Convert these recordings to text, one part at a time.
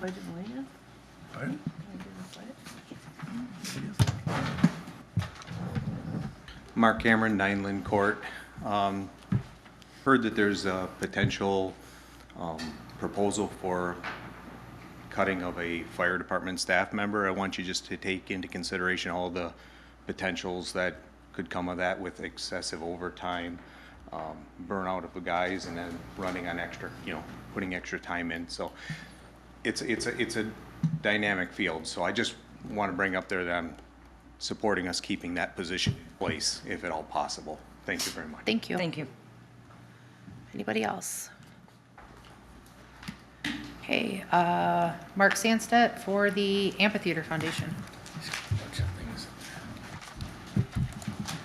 pledge of allegiance? Pardon? Can I do the pledge? Mark Cameron, 9 Lynn Court. Heard that there's a potential proposal for cutting of a fire department staff member. I want you just to take into consideration all the potentials that could come of that with excessive overtime, burnout of the guys, and then running on extra, putting extra time in. So it's a dynamic field. So I just want to bring up there that I'm supporting us keeping that position in place if at all possible. Thank you very much. Thank you. Thank you. Anybody else? Okay, Mark Sandstedt for the Amphitheater Foundation.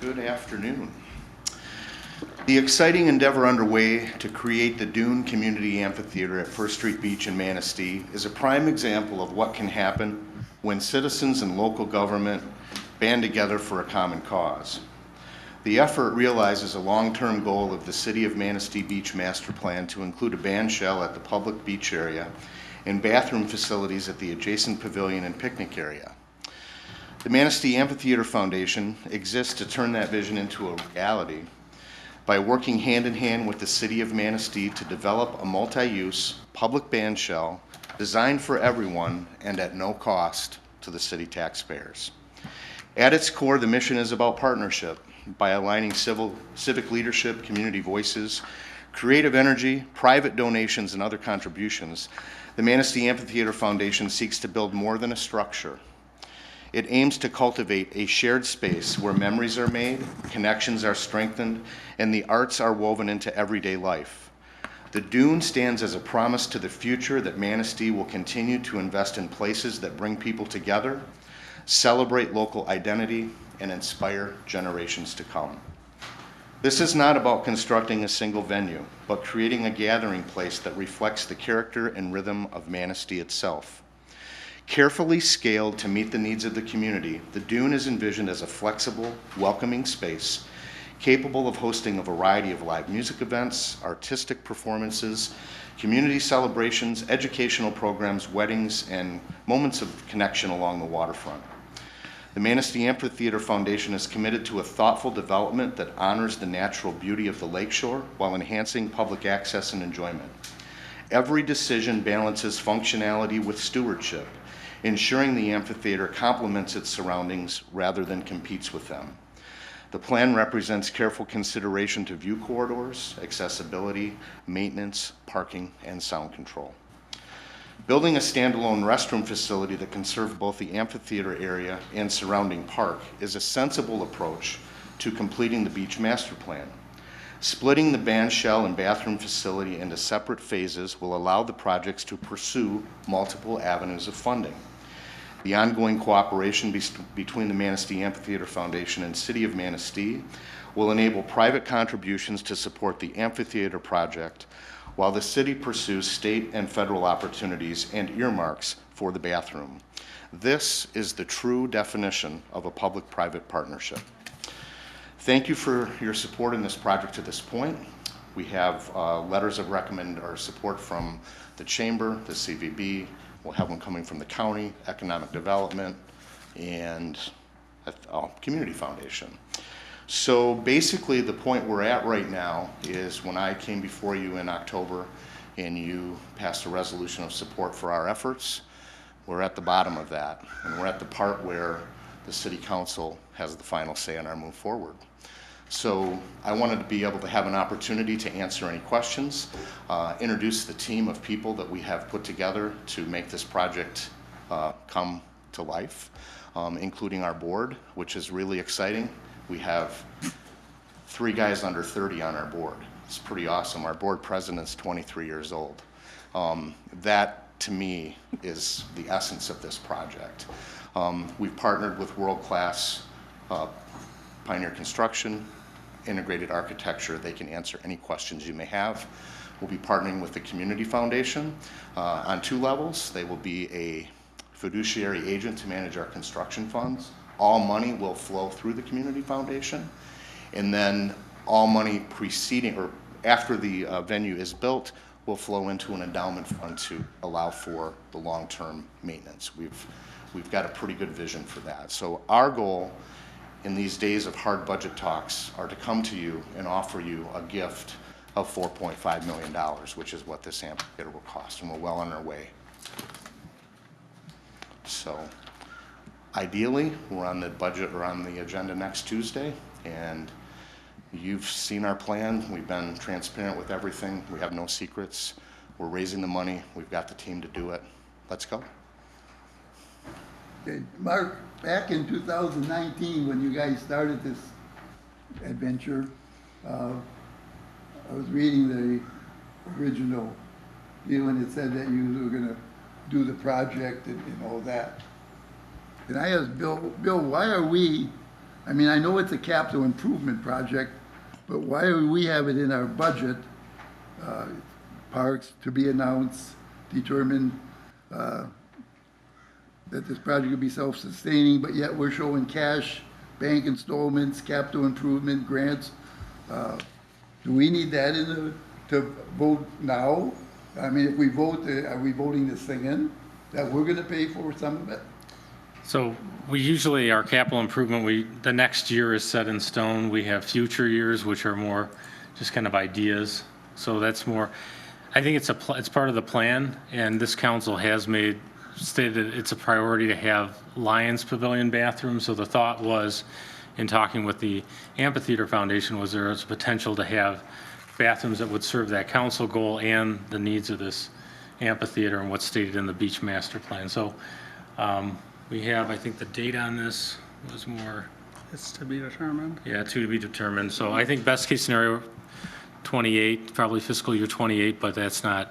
Good afternoon. The exciting endeavor underway to create the Dune Community Amphitheater at First Street Beach in Manistee is a prime example of what can happen when citizens and local government band together for a common cause. The effort realizes a long-term goal of the City of Manistee Beach Master Plan to include a band shell at the public beach area and bathroom facilities at the adjacent pavilion and picnic area. The Manistee Amphitheater Foundation exists to turn that vision into a reality by working hand in hand with the City of Manistee to develop a multi-use public band shell designed for everyone and at no cost to the city taxpayers. At its core, the mission is about partnership by aligning civic leadership, community voices, creative energy, private donations, and other contributions. The Manistee Amphitheater Foundation seeks to build more than a structure. It aims to cultivate a shared space where memories are made, connections are strengthened, and the arts are woven into everyday life. The Dune stands as a promise to the future that Manistee will continue to invest in places that bring people together, celebrate local identity, and inspire generations to come. This is not about constructing a single venue, but creating a gathering place that reflects the character and rhythm of Manistee itself. Carefully scaled to meet the needs of the community, the Dune is envisioned as a flexible, welcoming space capable of hosting a variety of live music events, artistic performances, community celebrations, educational programs, weddings, and moments of connection along the waterfront. The Manistee Amphitheater Foundation is committed to a thoughtful development that honors the natural beauty of the lakeshore while enhancing public access and enjoyment. Every decision balances functionality with stewardship, ensuring the amphitheater complements its surroundings rather than competes with them. The plan represents careful consideration to view corridors, accessibility, maintenance, parking, and sound control. Building a standalone restroom facility that can serve both the amphitheater area and surrounding park is a sensible approach to completing the beach master plan. Splitting the band shell and bathroom facility into separate phases will allow the projects to pursue multiple avenues of funding. The ongoing cooperation between the Manistee Amphitheater Foundation and City of Manistee will enable private contributions to support the amphitheater project, while the city pursues state and federal opportunities and earmarks for the bathroom. This is the true definition of a public-private partnership. Thank you for your support in this project to this point. We have letters of recommend or support from the Chamber, the CVB. We'll have one coming from the county, Economic Development, and Community Foundation. So basically the point we're at right now is when I came before you in October and you passed a resolution of support for our efforts, we're at the bottom of that. And we're at the part where the City Council has the final say on our move forward. So I wanted to be able to have an opportunity to answer any questions, introduce the team of people that we have put together to make this project come to life, including our board, which is really exciting. We have 3 guys under 30 on our board. It's pretty awesome. Our board president's 23 years old. That, to me, is the essence of this project. We've partnered with world-class Pioneer Construction, Integrated Architecture. They can answer any questions you may have. We'll be partnering with the Community Foundation on 2 levels. They will be a fiduciary agent to manage our construction funds. All money will flow through the Community Foundation, and then all money preceding or after the venue is built will flow into an endowment fund to allow for the long-term maintenance. We've got a pretty good vision for that. So our goal in these days of hard budget talks are to come to you and offer you a gift of $4.5 million, which is what this amphitheater will cost, and we're well on our way. So ideally, we're on the budget or on the agenda next Tuesday, and you've seen our plan. We've been transparent with everything. We have no secrets. We're raising the money. We've got the team to do it. Let's go. Okay, Mark, back in 2019, when you guys started this adventure, I was reading the original deal, and it said that you were gonna do the project and all that. And I asked Bill, why are we, I mean, I know it's a capital improvement project, but why do we have it in our budget, parks to be announced, determined, that this project will be self-sustaining, but yet we're showing cash, bank installments, capital improvement, grants. Do we need that to vote now? I mean, if we vote, are we voting this thing in, that we're gonna pay for some of it? So we usually, our capital improvement, the next year is set in stone. We have future years, which are more just kind of ideas. So that's more, I think it's part of the plan, and this council has stated it's a priority to have Lions Pavilion bathrooms. So the thought was, in talking with the Amphitheater Foundation, was there was potential to have bathrooms that would serve that council goal and the needs of this amphitheater and what's stated in the beach master plan. So we have, I think the date on this was more, It's to be determined. yeah, to be determined. So I think best case scenario, 28, probably fiscal year 28, but that's not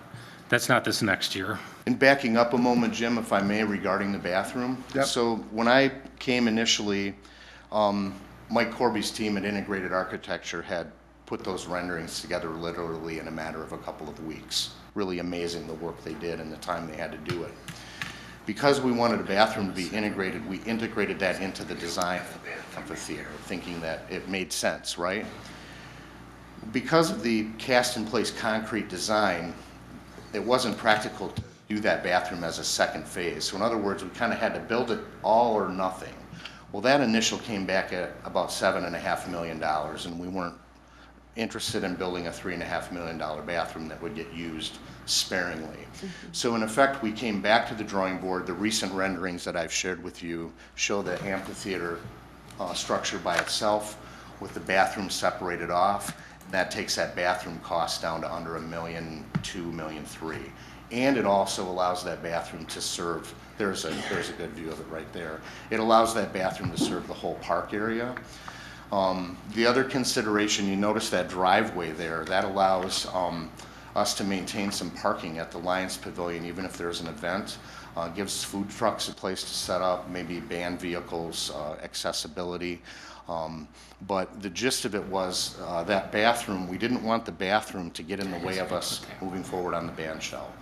this next year. And backing up a moment, Jim, if I may, regarding the bathroom. Yep. So when I came initially, Mike Corby's team at Integrated Architecture had put those renderings together literally in a matter of a couple of weeks. Really amazing the work they did and the time they had to do it. Because we wanted a bathroom to be integrated, we integrated that into the design of the theater, thinking that it made sense, right? Because of the cast-in-place concrete design, it wasn't practical to do that bathroom as a second phase. So in other words, we kind of had to build it all or nothing. Well, that initial came back at about $7.5 million, and we weren't interested in building a $3.5 million bathroom that would get used sparingly. So in effect, we came back to the drawing board. The recent renderings that I've shared with you show the amphitheater structure by itself with the bathroom separated off. That takes that bathroom cost down to under $1.2 million, $1.3 million. And it also allows that bathroom to serve, there's a good view of it right there. It allows that bathroom to serve the whole park area. The other consideration, you notice that driveway there, that allows us to maintain some parking at the Lions Pavilion, even if there's an event. Gives food trucks a place to set up, maybe band vehicles, accessibility. But the gist of it was that bathroom, we didn't want the bathroom to get in the way of us moving forward on the band shell.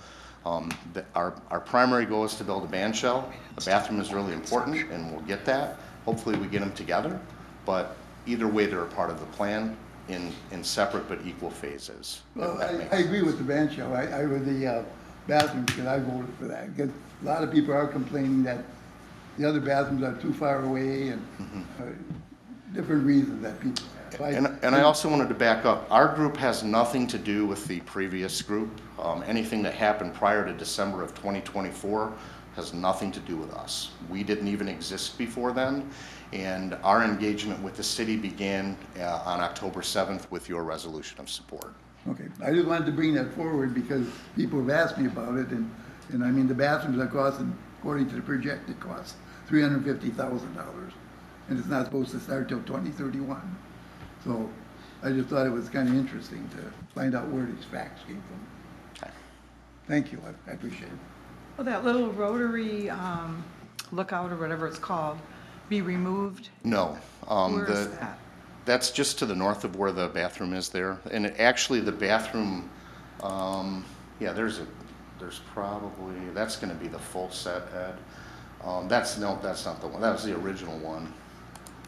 Our primary goal is to build a band shell. The bathroom is really important, and we'll get that. Hopefully we get them together, but either way, they're a part of the plan in separate but equal phases. Well, I agree with the band shell. I with the bathrooms, because I voted for that. Because a lot of people are complaining that the other bathrooms are too far away and different reasons that people have. And I also wanted to back up. Our group has nothing to do with the previous group. Anything that happened prior to December of 2024 has nothing to do with us. We didn't even exist before then. And our engagement with the city began on October 7th with your resolution of support. Okay, I just wanted to bring that forward because people have asked me about it, and I mean, the bathrooms are costing, according to the projected cost, $350,000, and it's not supposed to start till 2031. So I just thought it was kind of interesting to find out where these facts came from. Okay. Thank you, I appreciate it. Will that little rotary lookout or whatever it's called be removed? No. Where is that? That's just to the north of where the bathroom is there. And actually the bathroom, yeah, there's probably, that's gonna be the full set, Ed. That's not the one, that was the original one.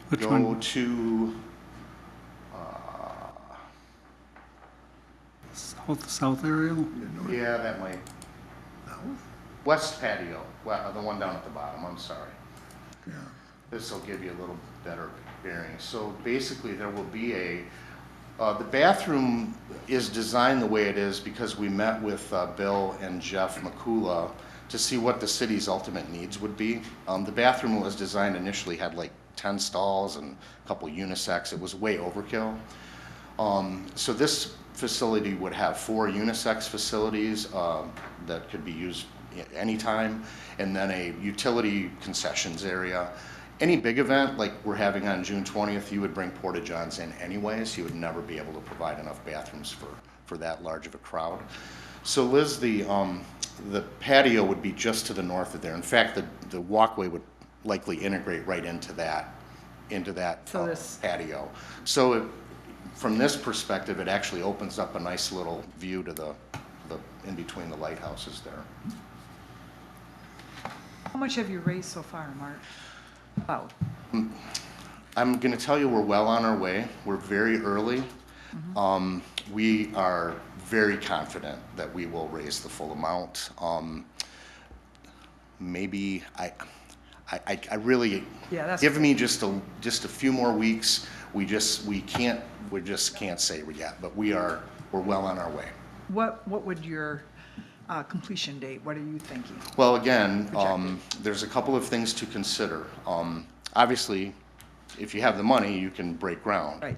Which Go one? to, South, south area? Yeah, that might. West patio, well, the one down at the bottom, I'm sorry. Yeah. This will give you a little better bearing. So basically, there will be the bathroom is designed the way it is because we met with Bill and Jeff McCula to see what the city's ultimate needs would be. The bathroom was designed initially, had like 10 stalls and a couple unisex. It was way overkill. So this facility would have 4 unisex facilities that could be used anytime, and then a utility concessions area. Any big event like we're having on June 20th, you would bring porta-johns in anyways. You would never be able to provide enough bathrooms for that large of a crowd. So Liz, the patio would be just to the north of there. In fact, the walkway would likely integrate right into that So patio. So from this perspective, it actually opens up a nice little view to the in between the lighthouses there. How much have you raised so far, Mark? About. I'm going to tell you we're well on our way. We're very early. We are very confident that we will raise the full amount. Maybe I really Yeah, give me just a few more weeks. We just can't say yet, but we're well on our way. What would your completion date, what are you thinking? Well, again, Projected. there's a couple of things to consider. Obviously, if you have the money, you can break ground. Right.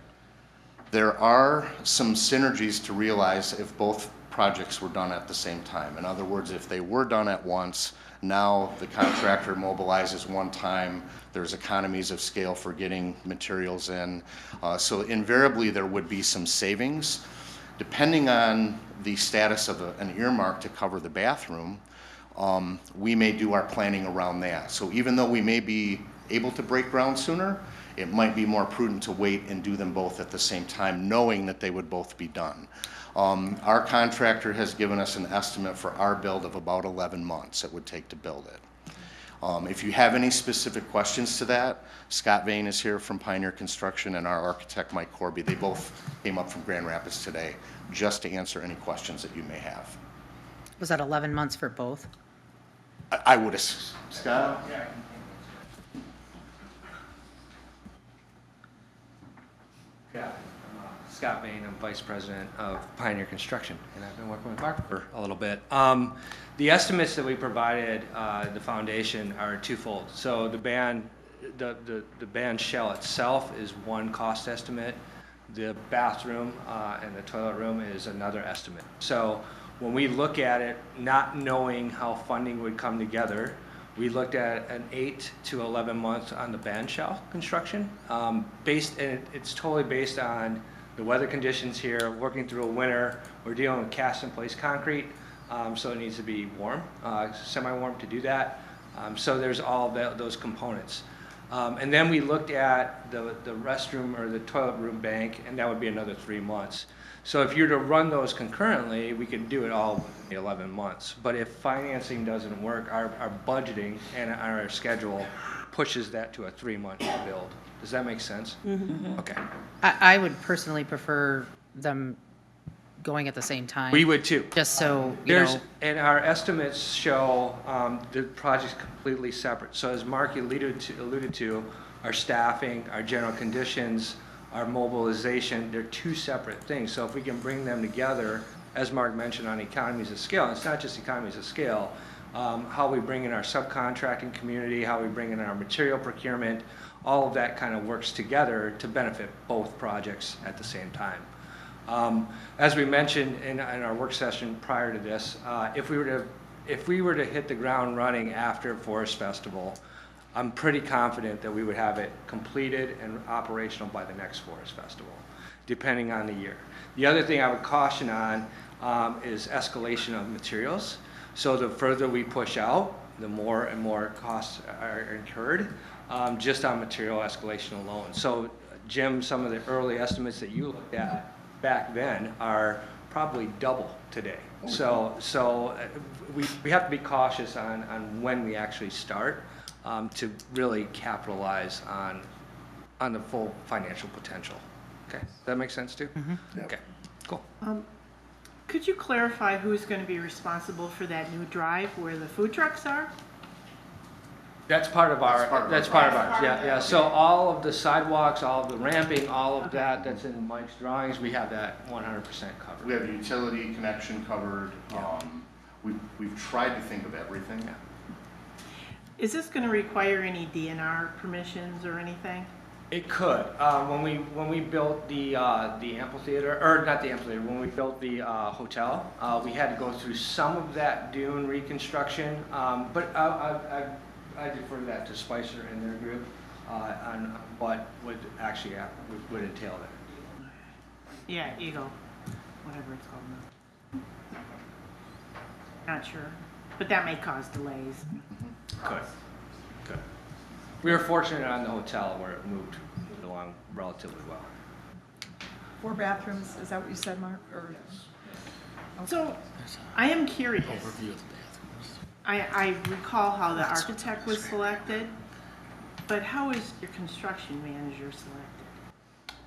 There are some synergies to realize if both projects were done at the same time. In other words, if they were done at once, now the contractor mobilizes one time, there's economies of scale for getting materials in. So invariably, there would be some savings. Depending on the status of an earmark to cover the bathroom, we may do our planning around that. So even though we may be able to break ground sooner, it might be more prudent to wait and do them both at the same time, knowing that they would both be done. Our contractor has given us an estimate for our build of about 11 months it would take to build it. If you have any specific questions to that, Scott Vane is here from Pioneer Construction and our architect Mike Corby. They both came up from Grand Rapids today just to answer any questions that you may have. Was that 11 months for both? I would have, Scott? Yeah, I'm Scott Vane, I'm Vice President of Pioneer Construction, and I've been working with Mark for a little bit. The estimates that we provided the foundation are twofold. So the band shell itself is one cost estimate. The bathroom and the toilet room is another estimate. So when we look at it, not knowing how funding would come together, we looked at an 8 to 11 months on the band shell construction. And it's totally based on the weather conditions here, working through a winter. We're dealing with cast in place concrete, so it needs to be warm, semi-warm to do that. So there's all those components. And then we looked at the restroom or the toilet room bank, and that would be another 3 months. So if you were to run those concurrently, we could do it all in 11 months. But if financing doesn't work, our budgeting and our schedule pushes that to a 3-month build. Does that make sense? Mm-hmm. Okay. I would personally prefer them going at the same time. We would too. Just so, you know. And our estimates show the project's completely separate. So as Mark alluded to, our staffing, our general conditions, our mobilization, they're 2 separate things. So if we can bring them together, as Mark mentioned, on economies of scale, and it's not just economies of scale, how we bring in our subcontracting community, how we bring in our material procurement, all of that kind of works together to benefit both projects at the same time. As we mentioned in our work session prior to this, if we were to hit the ground running after Forest Festival, I'm pretty confident that we would have it completed and operational by the next Forest Festival, depending on the year. The other thing I would caution on is escalation of materials. So the further we push out, the more and more costs are incurred just on material escalation alone. So Jim, some of the early estimates that you looked at back then are probably double today. So we have to be cautious on when we actually start to really capitalize on the full financial potential. Okay, does that make sense too? Mm-hmm. Okay, cool. Could you clarify who's going to be responsible for that new drive where the food trucks are? That's part of our, That's part of ours, yeah. So all of the sidewalks, all of the ramping, all of that, that's in Mike's drawings, we have that 100% covered. We have utility connection covered. We've tried to think of everything. Is this going to require any DNR permissions or anything? It could. When we built the amphitheater, or not the amphitheater, when we built the hotel, we had to go through some of that dune reconstruction. But I defer that to Spicer and their group on what would actually would entail that. Yeah, Eagle, whatever it's called now. Not sure, but that may cause delays. Could. We were fortunate on the hotel where it moved along relatively well. 4 bathrooms, is that what you said, Mark? Or So, I am curious. I recall how the architect was selected, but how is your construction manager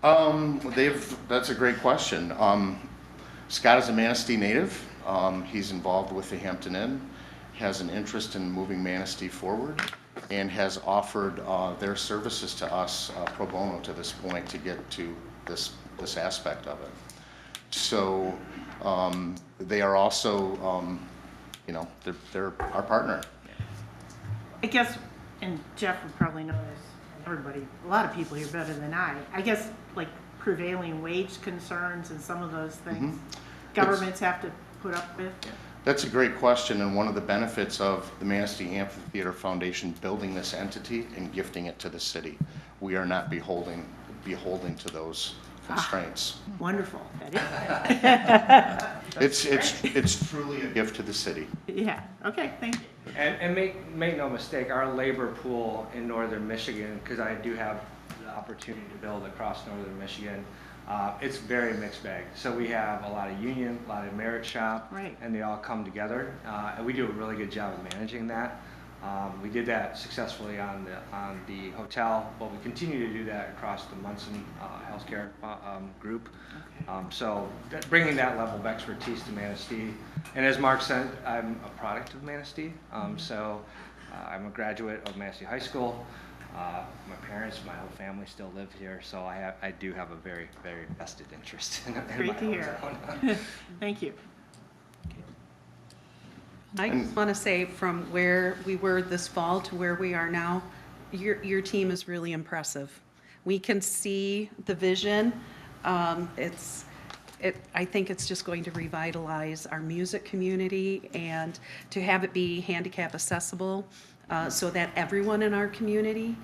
selected? That's a great question. Scott is a Manistee native. He's involved with the Hampton Inn, has an interest in moving Manistee forward, and has offered their services to us pro bono to this point to get to this aspect of it. So they are also, they're our partner. I guess, and Jeff would probably know this, everybody, a lot of people here better than I guess like prevailing wage concerns and some of those things governments have to put up with. That's a great question, and one of the benefits of the Manistee Amphitheater Foundation building this entity and gifting it to the city. We are not beholden to those constraints. Wonderful. That is. It's truly a gift to the city. Yeah, okay, thank you. And make no mistake, our labor pool in northern Michigan, because I do have the opportunity to build across northern Michigan, it's very mixed bag. So we have a lot of union, a lot of merit shop, Right. and they all come together, and we do a really good job of managing that. We did that successfully on the hotel, but we continue to do that across the Munson healthcare group. So bringing that level of expertise to Manistee, and as Mark said, I'm a product of Manistee. So I'm a graduate of Manistee High School. My parents, my whole family still live here, so I do have a very, very vested interest in Great my to hear. hometown. Thank you. I just want to say from where we were this fall to where we are now, your team is really impressive. We can see the vision. I think it's just going to revitalize our music community and to have it be handicap accessible so that everyone in our community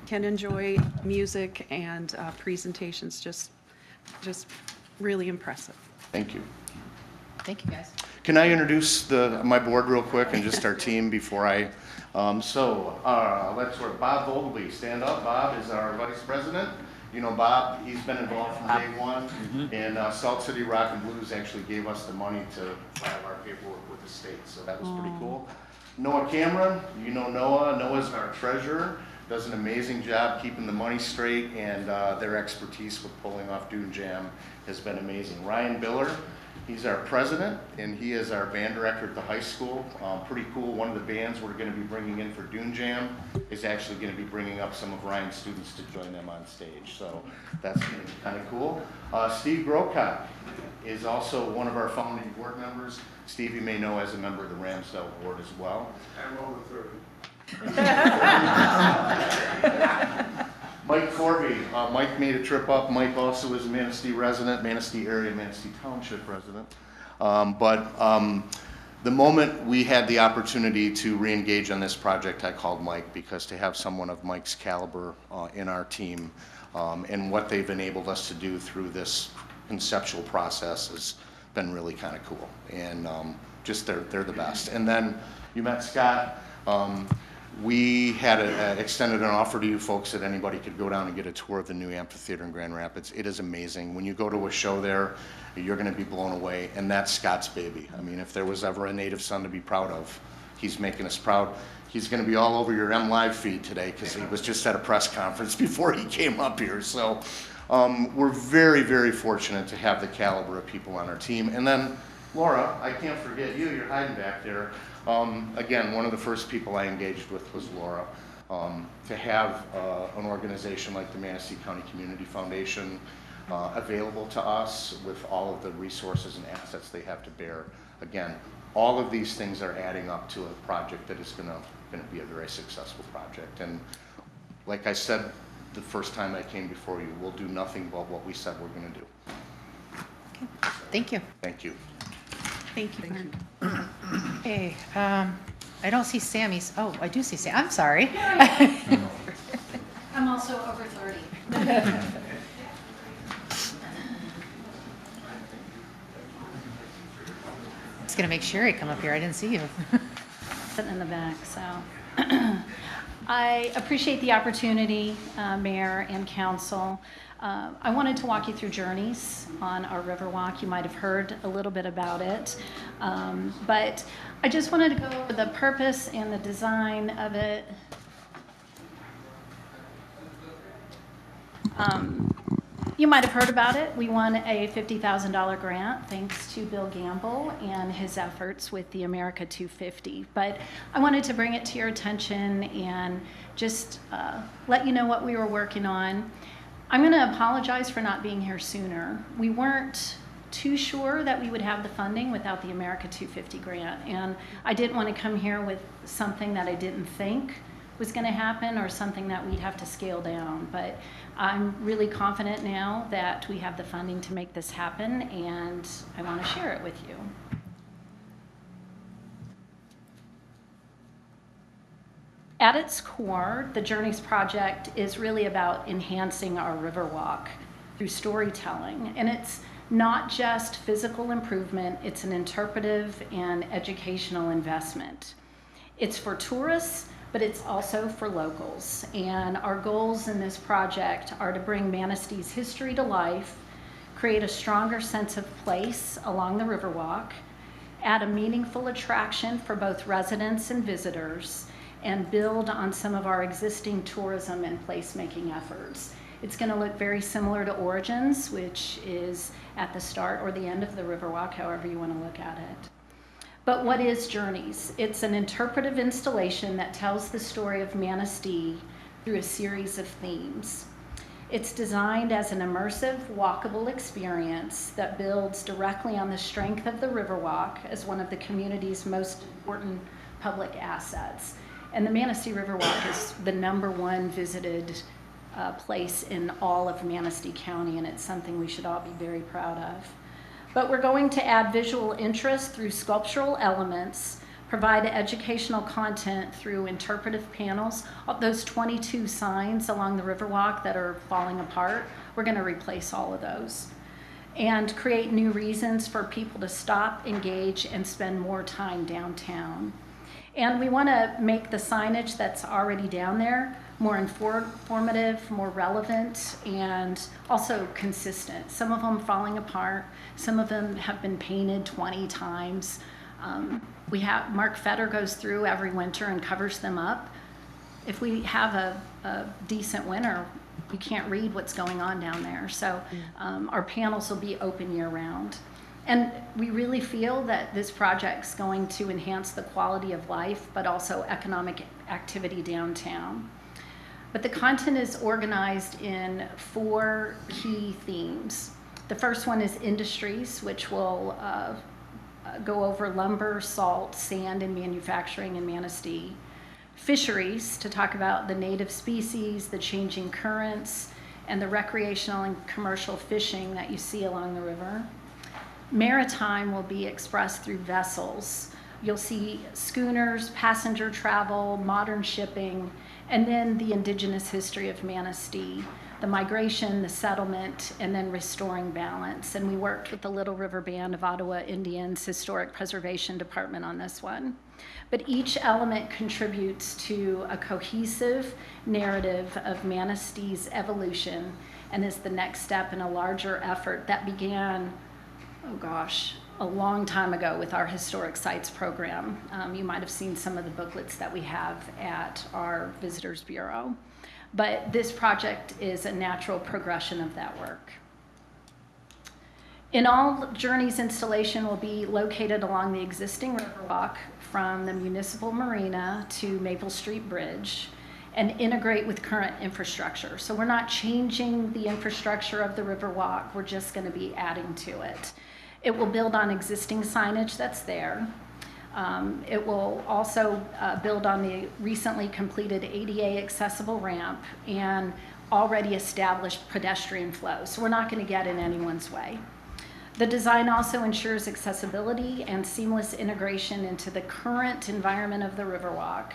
can enjoy music and presentations. Just really impressive. Thank you. Thank you, guys. Can I introduce my board real quick and just our team before I, let's sort Bob Vogelby, stand up. Bob is our vice president. You know Bob, he's been involved from day one, and Salt City Rock and Blues actually gave us the money to file our paperwork with the state, so that was pretty cool. Noah Cameron, you know Noah. Noah's our treasurer, does an amazing job keeping the money straight, and their expertise with pulling off Dune Jam has been amazing. Ryan Biller, he's our president, and he is our band director at the high school. Pretty cool. One of the bands we're going to be bringing in for Dune Jam is actually going to be bringing up some of Ryan's students to join them on stage. So that's going to be kind of cool. Steve Grocott is also one of our founding board members. Steve, you may know as a member of the Ramsdale board as well. I'm over 30. Mike Corby. Mike made a trip up. Mike also is a Manistee resident, Manistee area, Manistee Township resident. The moment we had the opportunity to re-engage on this project, I called Mike, because to have someone of Mike's caliber in our team and what they've enabled us to do through this conceptual process has been really kind of cool. And just they're the best. And then you met Scott. We had extended an offer to you folks that anybody could go down and get a tour of the new amphitheater in Grand Rapids. It is amazing. When you go to a show there, you're going to be blown away, and that's Scott's baby. I mean, if there was ever a native son to be proud of, he's making us proud. He's going to be all over your MLive feed today because he was just at a press conference before he came up here. So we're very, very fortunate to have the caliber of people on our team. And then Laura, I can't forget you, you're hiding back there. Again, one of the first people I engaged with was Laura. To have an organization like the Manistee County Community Foundation available to us with all of the resources and assets they have to bear. Again, all of these things are adding up to a project that is going to be a very successful project. And like I said the first time I came before you, we'll do nothing but what we said we're going to do. Okay. Thank you. Thank you. Thank you, Mark. Okay, I don't see Sammy's, oh, I do see Sam, I'm sorry. I'm also over 30. Just gonna make sure I come up here, I didn't see you. Sitting in the back, so. I appreciate the opportunity, Mayor and Council. I wanted to walk you through Journeys on our Riverwalk. You might have heard a little bit about it. But I just wanted to go over the purpose and the design of it. You might have heard about it. We won a $50,000 grant thanks to Bill Gamble and his efforts with the America 250. But I wanted to bring it to your attention and just let you know what we were working on. I'm going to apologize for not being here sooner. We weren't too sure that we would have the funding without the America 250 grant. And I didn't want to come here with something that I didn't think was going to happen or something that we'd have to scale down. But I'm really confident now that we have the funding to make this happen, and I want to share it with you. At its core, the Journeys project is really about enhancing our Riverwalk through storytelling. And it's not just physical improvement, it's an interpretive and educational investment. It's for tourists, but it's also for locals. And our goals in this project are to bring Manistee's history to life, create a stronger sense of place along the Riverwalk, add a meaningful attraction for both residents and visitors, and build on some of our existing tourism and placemaking efforts. It's going to look very similar to Origins, which is at the start or the end of the Riverwalk, however you want to look at it. But what is Journeys? It's an interpretive installation that tells the story of Manistee through a series of themes. It's designed as an immersive, walkable experience that builds directly on the strength of the Riverwalk as one of the community's most important public assets. And the Manistee Riverwalk is the #1 visited place in all of Manistee County, and it's something we should all be very proud of. But we're going to add visual interest through sculptural elements, provide educational content through interpretive panels. Those 22 signs along the Riverwalk that are falling apart, we're going to replace all of those. And create new reasons for people to stop, engage, and spend more time downtown. And we want to make the signage that's already down there more informative, more relevant, and also consistent. Some of them falling apart. Some of them have been painted 20 times. Mark Fetter goes through every winter and covers them up. If we have a decent winter, you can't read what's going on down there. So our panels will be open year round. And we really feel that this project's going to enhance the quality of life, but also economic activity downtown. But the content is organized in 4 key themes. The first one is industries, which will go over lumber, salt, sand, and manufacturing in Manistee. Fisheries, to talk about the native species, the changing currents, and the recreational and commercial fishing that you see along the river. Maritime will be expressed through vessels. You'll see schooners, passenger travel, modern shipping, and then the indigenous history of Manistee, the migration, the settlement, and then restoring balance. And we worked with the Little River Band of Ottawa Indians Historic Preservation Department on this one. But each element contributes to a cohesive narrative of Manistee's evolution and is the next step in a larger effort that began, a long time ago with our Historic Sites program. You might have seen some of the booklets that we have at our Visitors Bureau. But this project is a natural progression of that work. In all, Journey's installation will be located along the existing Riverwalk from the municipal marina to Maple Street Bridge and integrate with current infrastructure. So we're not changing the infrastructure of the Riverwalk, we're just going to be adding to it. It will build on existing signage that's there. It will also build on the recently completed ADA accessible ramp and already established pedestrian flow. So we're not going to get in anyone's way. The design also ensures accessibility and seamless integration into the current environment of the Riverwalk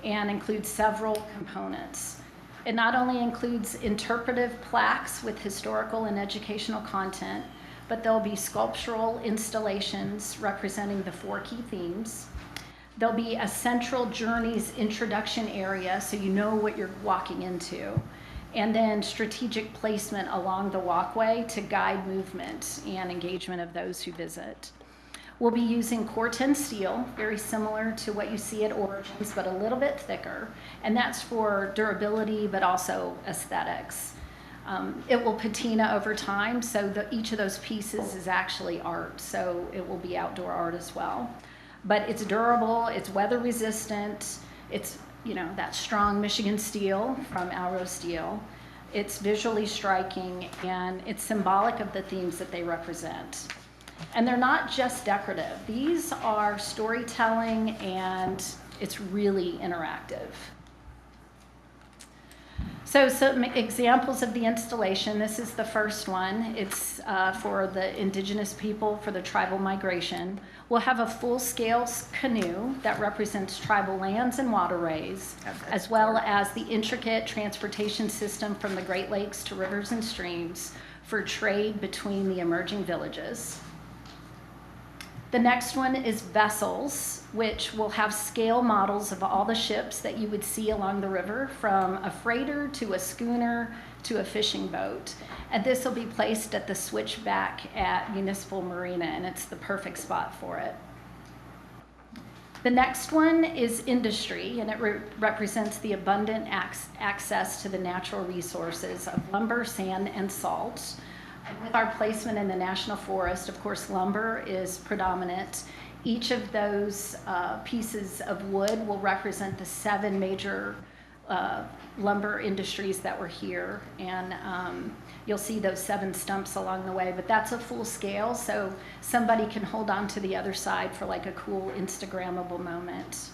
and includes several components. It not only includes interpretive plaques with historical and educational content, but there'll be sculptural installations representing the 4 key themes. There'll be a central Journeys introduction area so you know what you're walking into. And then strategic placement along the walkway to guide movement and engagement of those who visit. We'll be using Core 10 steel, very similar to what you see at Origins, but a little bit thicker. And that's for durability, but also aesthetics. It will patina over time, so each of those pieces is actually art, so it will be outdoor art as well. But it's durable, it's weather resistant, it's that strong Michigan steel from Alro Steel. It's visually striking, and it's symbolic of the themes that they represent. And they're not just decorative. These are storytelling, and it's really interactive. So some examples of the installation. This is the first one. It's for the indigenous people for the tribal migration. We'll have a full-scale canoe that represents tribal lands and waterways, as well as the intricate transportation system from the Great Lakes to rivers and streams for trade between the emerging villages. The next one is vessels, which will have scale models of all the ships that you would see along the river, from a freighter to a schooner to a fishing boat. And this will be placed at the switchback at Municipal Marina, and it's the perfect spot for it. The next one is industry, and it represents the abundant access to the natural resources of lumber, sand, and salt. With our placement in the National Forest, of course, lumber is predominant. Each of those pieces of wood will represent the 7 major lumber industries that were here. And you'll see those 7 stumps along the way, but that's a full scale, so somebody can hold on to the other side for like a cool Instagrammable moment.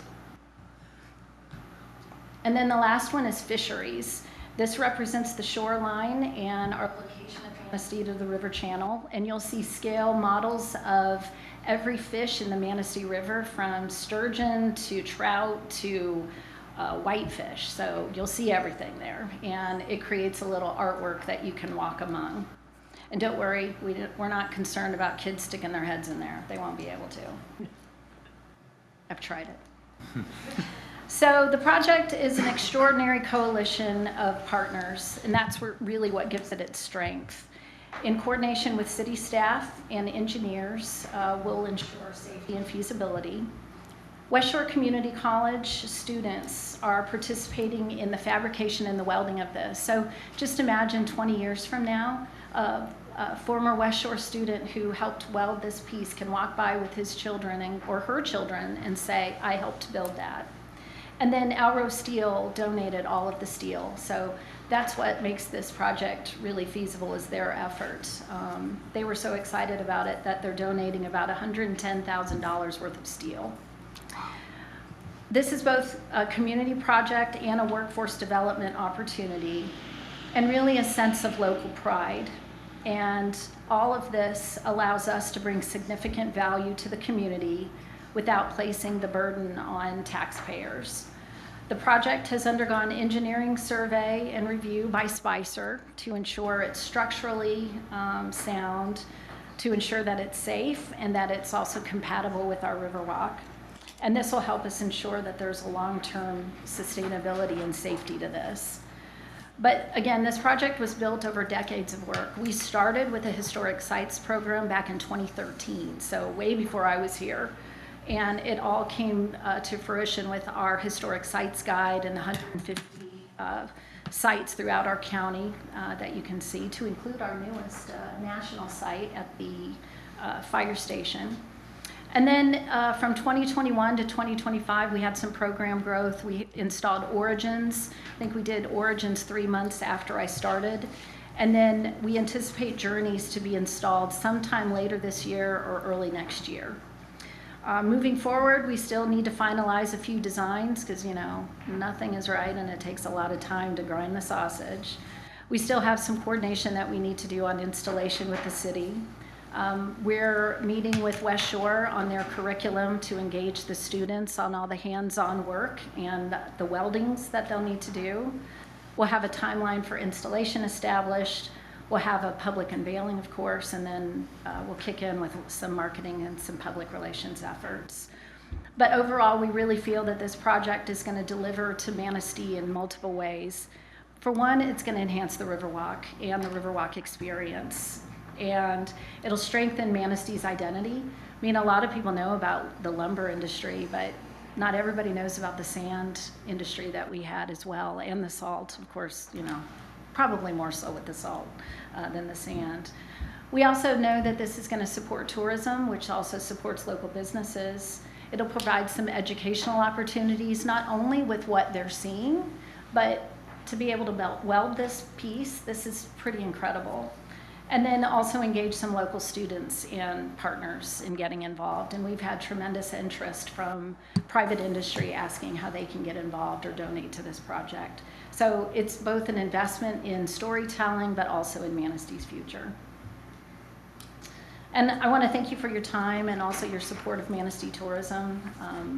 And then the last one is fisheries. This represents the shoreline and our location at Manistee to the river channel, and you'll see scale models of every fish in the Manistee River, from sturgeon to trout to whitefish. So you'll see everything there, and it creates a little artwork that you can walk among. And don't worry, we're not concerned about kids sticking their heads in there. They won't be able to. I've tried it. So the project is an extraordinary coalition of partners, and that's really what gives it its strength. In coordination with city staff and engineers, we'll ensure safety and feasibility. West Shore Community College students are participating in the fabrication and the welding of this. So just imagine 20 years from now, a former West Shore student who helped weld this piece can walk by with his children or her children and say, I helped build that. And then Alro Steel donated all of the steel. So that's what makes this project really feasible, is their effort. They were so excited about it that they're donating about $110,000 worth of steel. This is both a community project and a workforce development opportunity, and really a sense of local pride. And all of this allows us to bring significant value to the community without placing the burden on taxpayers. The project has undergone engineering survey and review by Spicer to ensure it's structurally sound, to ensure that it's safe, and that it's also compatible with our Riverwalk. And this will help us ensure that there's a long-term sustainability and safety to this. But again, this project was built over decades of work. We started with a historic sites program back in 2013, so way before I was here. And it all came to fruition with our historic sites guide and 150 sites throughout our county that you can see, to include our newest national site at the fire station. And then from 2021 to 2025, we had some program growth. We installed Origins. I think we did Origins 3 months after I started. And then we anticipate Journeys to be installed sometime later this year or early next year. Moving forward, we still need to finalize a few designs because, you know, nothing is right and it takes a lot of time to grind the sausage. We still have some coordination that we need to do on installation with the city. We're meeting with West Shore on their curriculum to engage the students on all the hands-on work and the weldings that they'll need to do. We'll have a timeline for installation established. We'll have a public unveiling, of course, and then we'll kick in with some marketing and some public relations efforts. But overall, we really feel that this project is going to deliver to Manistee in multiple ways. For one, it's going to enhance the Riverwalk and the Riverwalk experience. And it'll strengthen Manistee's identity. I mean, a lot of people know about the lumber industry, but not everybody knows about the sand industry that we had as well, and the salt, of course, you know, probably more so with the salt than the sand. We also know that this is going to support tourism, which also supports local businesses. It'll provide some educational opportunities, not only with what they're seeing, but to be able to weld this piece. This is pretty incredible. And then also engage some local students and partners in getting involved. And we've had tremendous interest from private industry asking how they can get involved or donate to this project. So it's both an investment in storytelling, but also in Manistee's future. And I want to thank you for your time and also your support of Manistee tourism.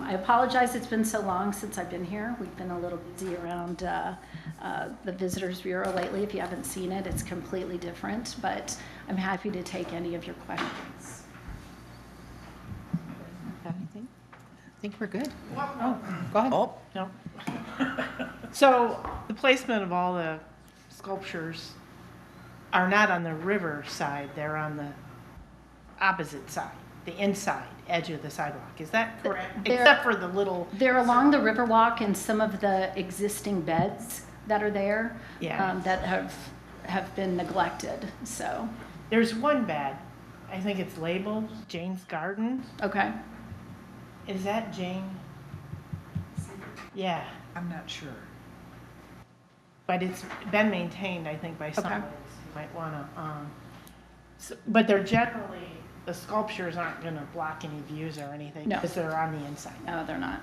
I apologize it's been so long since I've been here. We've been a little busy around the Visitors Bureau lately. If you haven't seen it, it's completely different, but I'm happy to take any of your questions. Anything? I think we're good. Oh, go ahead. Oh, no. So the placement of all the sculptures are not on the river side, they're on the opposite side, the inside edge of the sidewalk. Is that correct? Except for the little... They're along the Riverwalk and some of the existing beds that are there that have been neglected, so. There's one bed, I think it's labeled Jane's Garden. Okay. Is that Jane? Yeah, I'm not sure. but it's been maintained, I think, by Okay. somebody. You might wanna, but they're generally, the sculptures aren't gonna block any views or anything. No. Because they're on the inside. No, they're not.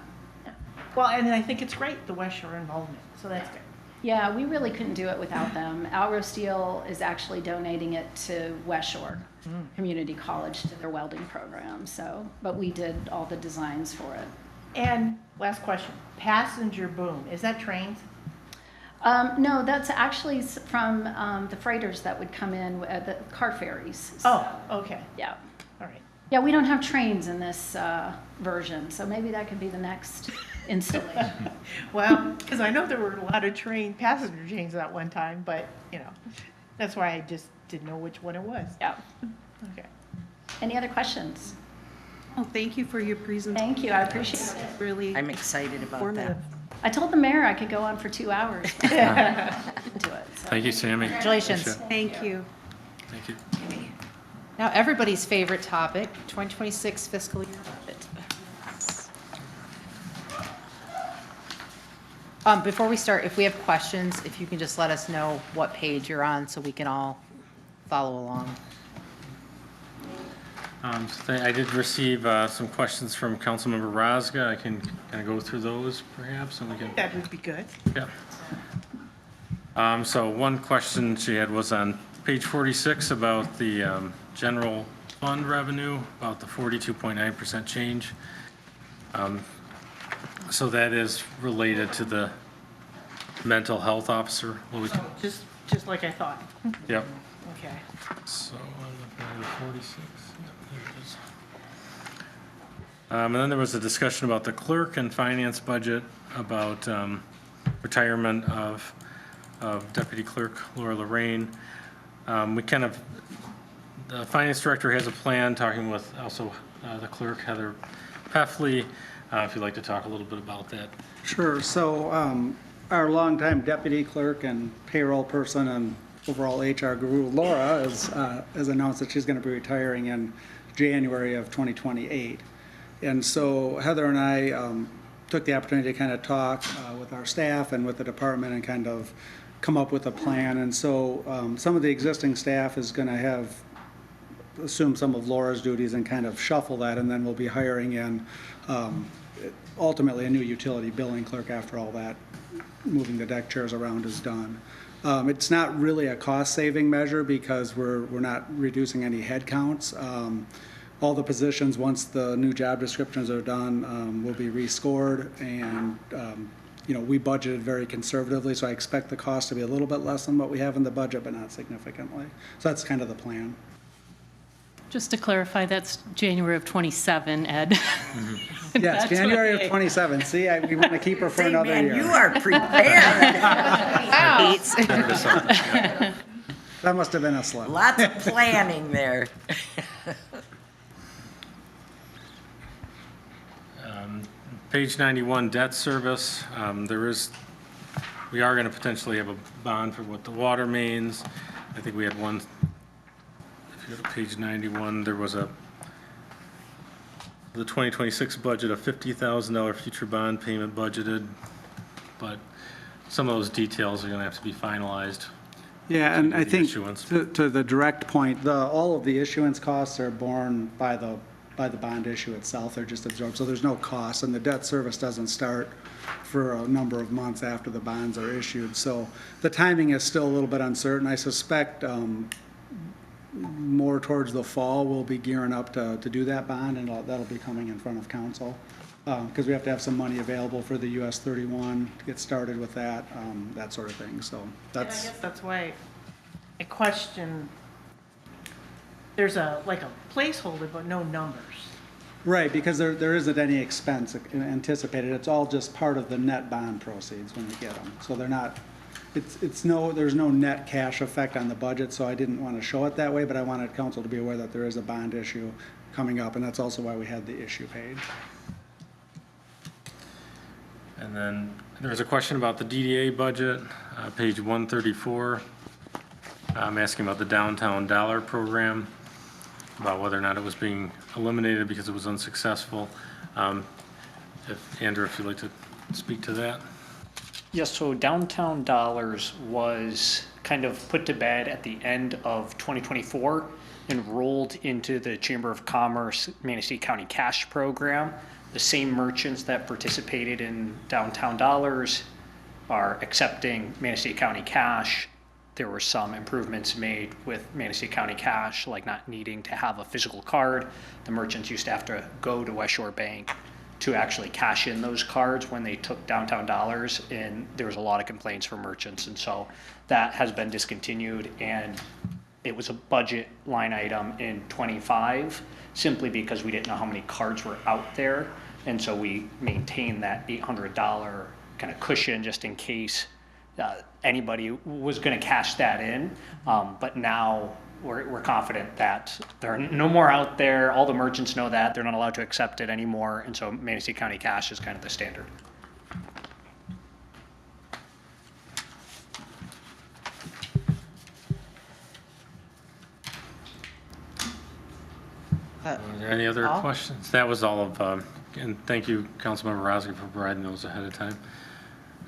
Well, and I think it's great, the West Shore involvement, so that's good. Yeah, we really couldn't do it without them. Alro Steel is actually donating it to West Shore Community College to their welding program, so, but we did all the designs for it. And last question, passenger boom, is that trains? No, that's actually from the freighters that would come in, the car ferries. Oh, okay, Yeah. all right. Yeah, we don't have trains in this version, so maybe that could be the next installation. Well, because I know there were a lot of passenger trains at one time, but, you know, that's why I just didn't know which one it was. Yeah. Okay. Any other questions? Oh, thank you for your presentation. Thank you, I appreciate it. Really I'm excited about informative. that. I told the mayor I could go on for 2 hours. Into it, so. Thank you, Sammy. Congratulations. Thank you. Thank you. Now, everybody's favorite topic, 2026 fiscal year budget. Before we start, if we have questions, if you can just let us know what page you're on so we can all follow along. I did receive some questions from Councilmember Razga. I can kind of go through those perhaps, and we can. That would be good. Yeah. So one question she had was on page 46 about the general fund revenue, about the 42.9% change. So that is related to the mental health officer. Well, we can, Just like I thought. yep. Okay. So on the 46. Yep, there it is. And then there was a discussion about the clerk and finance budget, about retirement of Deputy Clerk Laura Lorraine. We kind of, the finance director has a plan, talking with also the clerk, Heather Peffley, if you'd like to talk a little bit about that. Sure. So our longtime deputy clerk and payroll person and overall HR guru, Laura, has announced that she's going to be retiring in January of 2028. And so Heather and I took the opportunity to kind of talk with our staff and with the department and kind of come up with a plan. And so some of the existing staff is going to assume some of Laura's duties and kind of shuffle that, and then we'll be hiring in ultimately a new utility billing clerk after all that moving the deck chairs around is done. It's not really a cost-saving measure because we're not reducing any headcounts. All the positions, once the new job descriptions are done, will be rescored, and we budgeted very conservatively, so I expect the cost to be a little bit less than what we have in the budget, but not significantly. So that's kind of the plan. Just to clarify, that's January of '27, Ed. Yes, That's January okay. of '27. See, we want to keep her for another Man, year. you are prepared. Wow. That must have been a slip. Lots of planning there. Page 91, debt service. We are going to potentially have a bond for what the water mains. I think we had one, if you go to page 91, there was the 2026 budget, a $50,000 future bond payment budgeted, but some of those details are going to have to be finalized. Yeah, and I The think issuance. to the direct point, all of the issuance costs are borne by the bond issue itself. They're just absorbed, so there's no cost, and the debt service doesn't start for a number of months after the bonds are issued. So the timing is still a little bit uncertain. I suspect more towards the fall we'll be gearing up to do that bond, and that'll be coming in front of council because we have to have some money available for the US 31 to get started with that sort of thing. So And I that's. guess that's why I question, there's a placeholder, but no numbers. Right, because there isn't any expense anticipated. It's all just part of the net bond proceeds when we get them. So they're not, there's no net cash effect on the budget, so I didn't want to show it that way, but I wanted council to be aware that there is a bond issue coming up, and that's also why we had the issue page. And then there was a question about the DDA budget, page 134. I'm asking about the downtown dollar program, about whether or not it was being eliminated because it was unsuccessful. Andrew, if you'd like to speak to that. Yes, so downtown dollars was kind of put to bed at the end of 2024 and rolled into the Chamber of Commerce Manistee County Cash Program. The same merchants that participated in downtown dollars are accepting Manistee County Cash. There were some improvements made with Manistee County Cash, like not needing to have a physical card. The merchants used to have to go to West Shore Bank to actually cash in those cards when they took downtown dollars, and there was a lot of complaints from merchants, and so that has been discontinued, and it was a budget line item in *25 simply because we didn't know how many cards were out there, and so we maintained that $800 kind of cushion just in case anybody was going to cash that in, but now we're confident that there are no more out there. All the merchants know that they're not allowed to accept it anymore, and so Manistee County Cash is kind of the standard. Are there any other questions? That was all of, and thank you, Councilmember Rossi, for providing those ahead of time.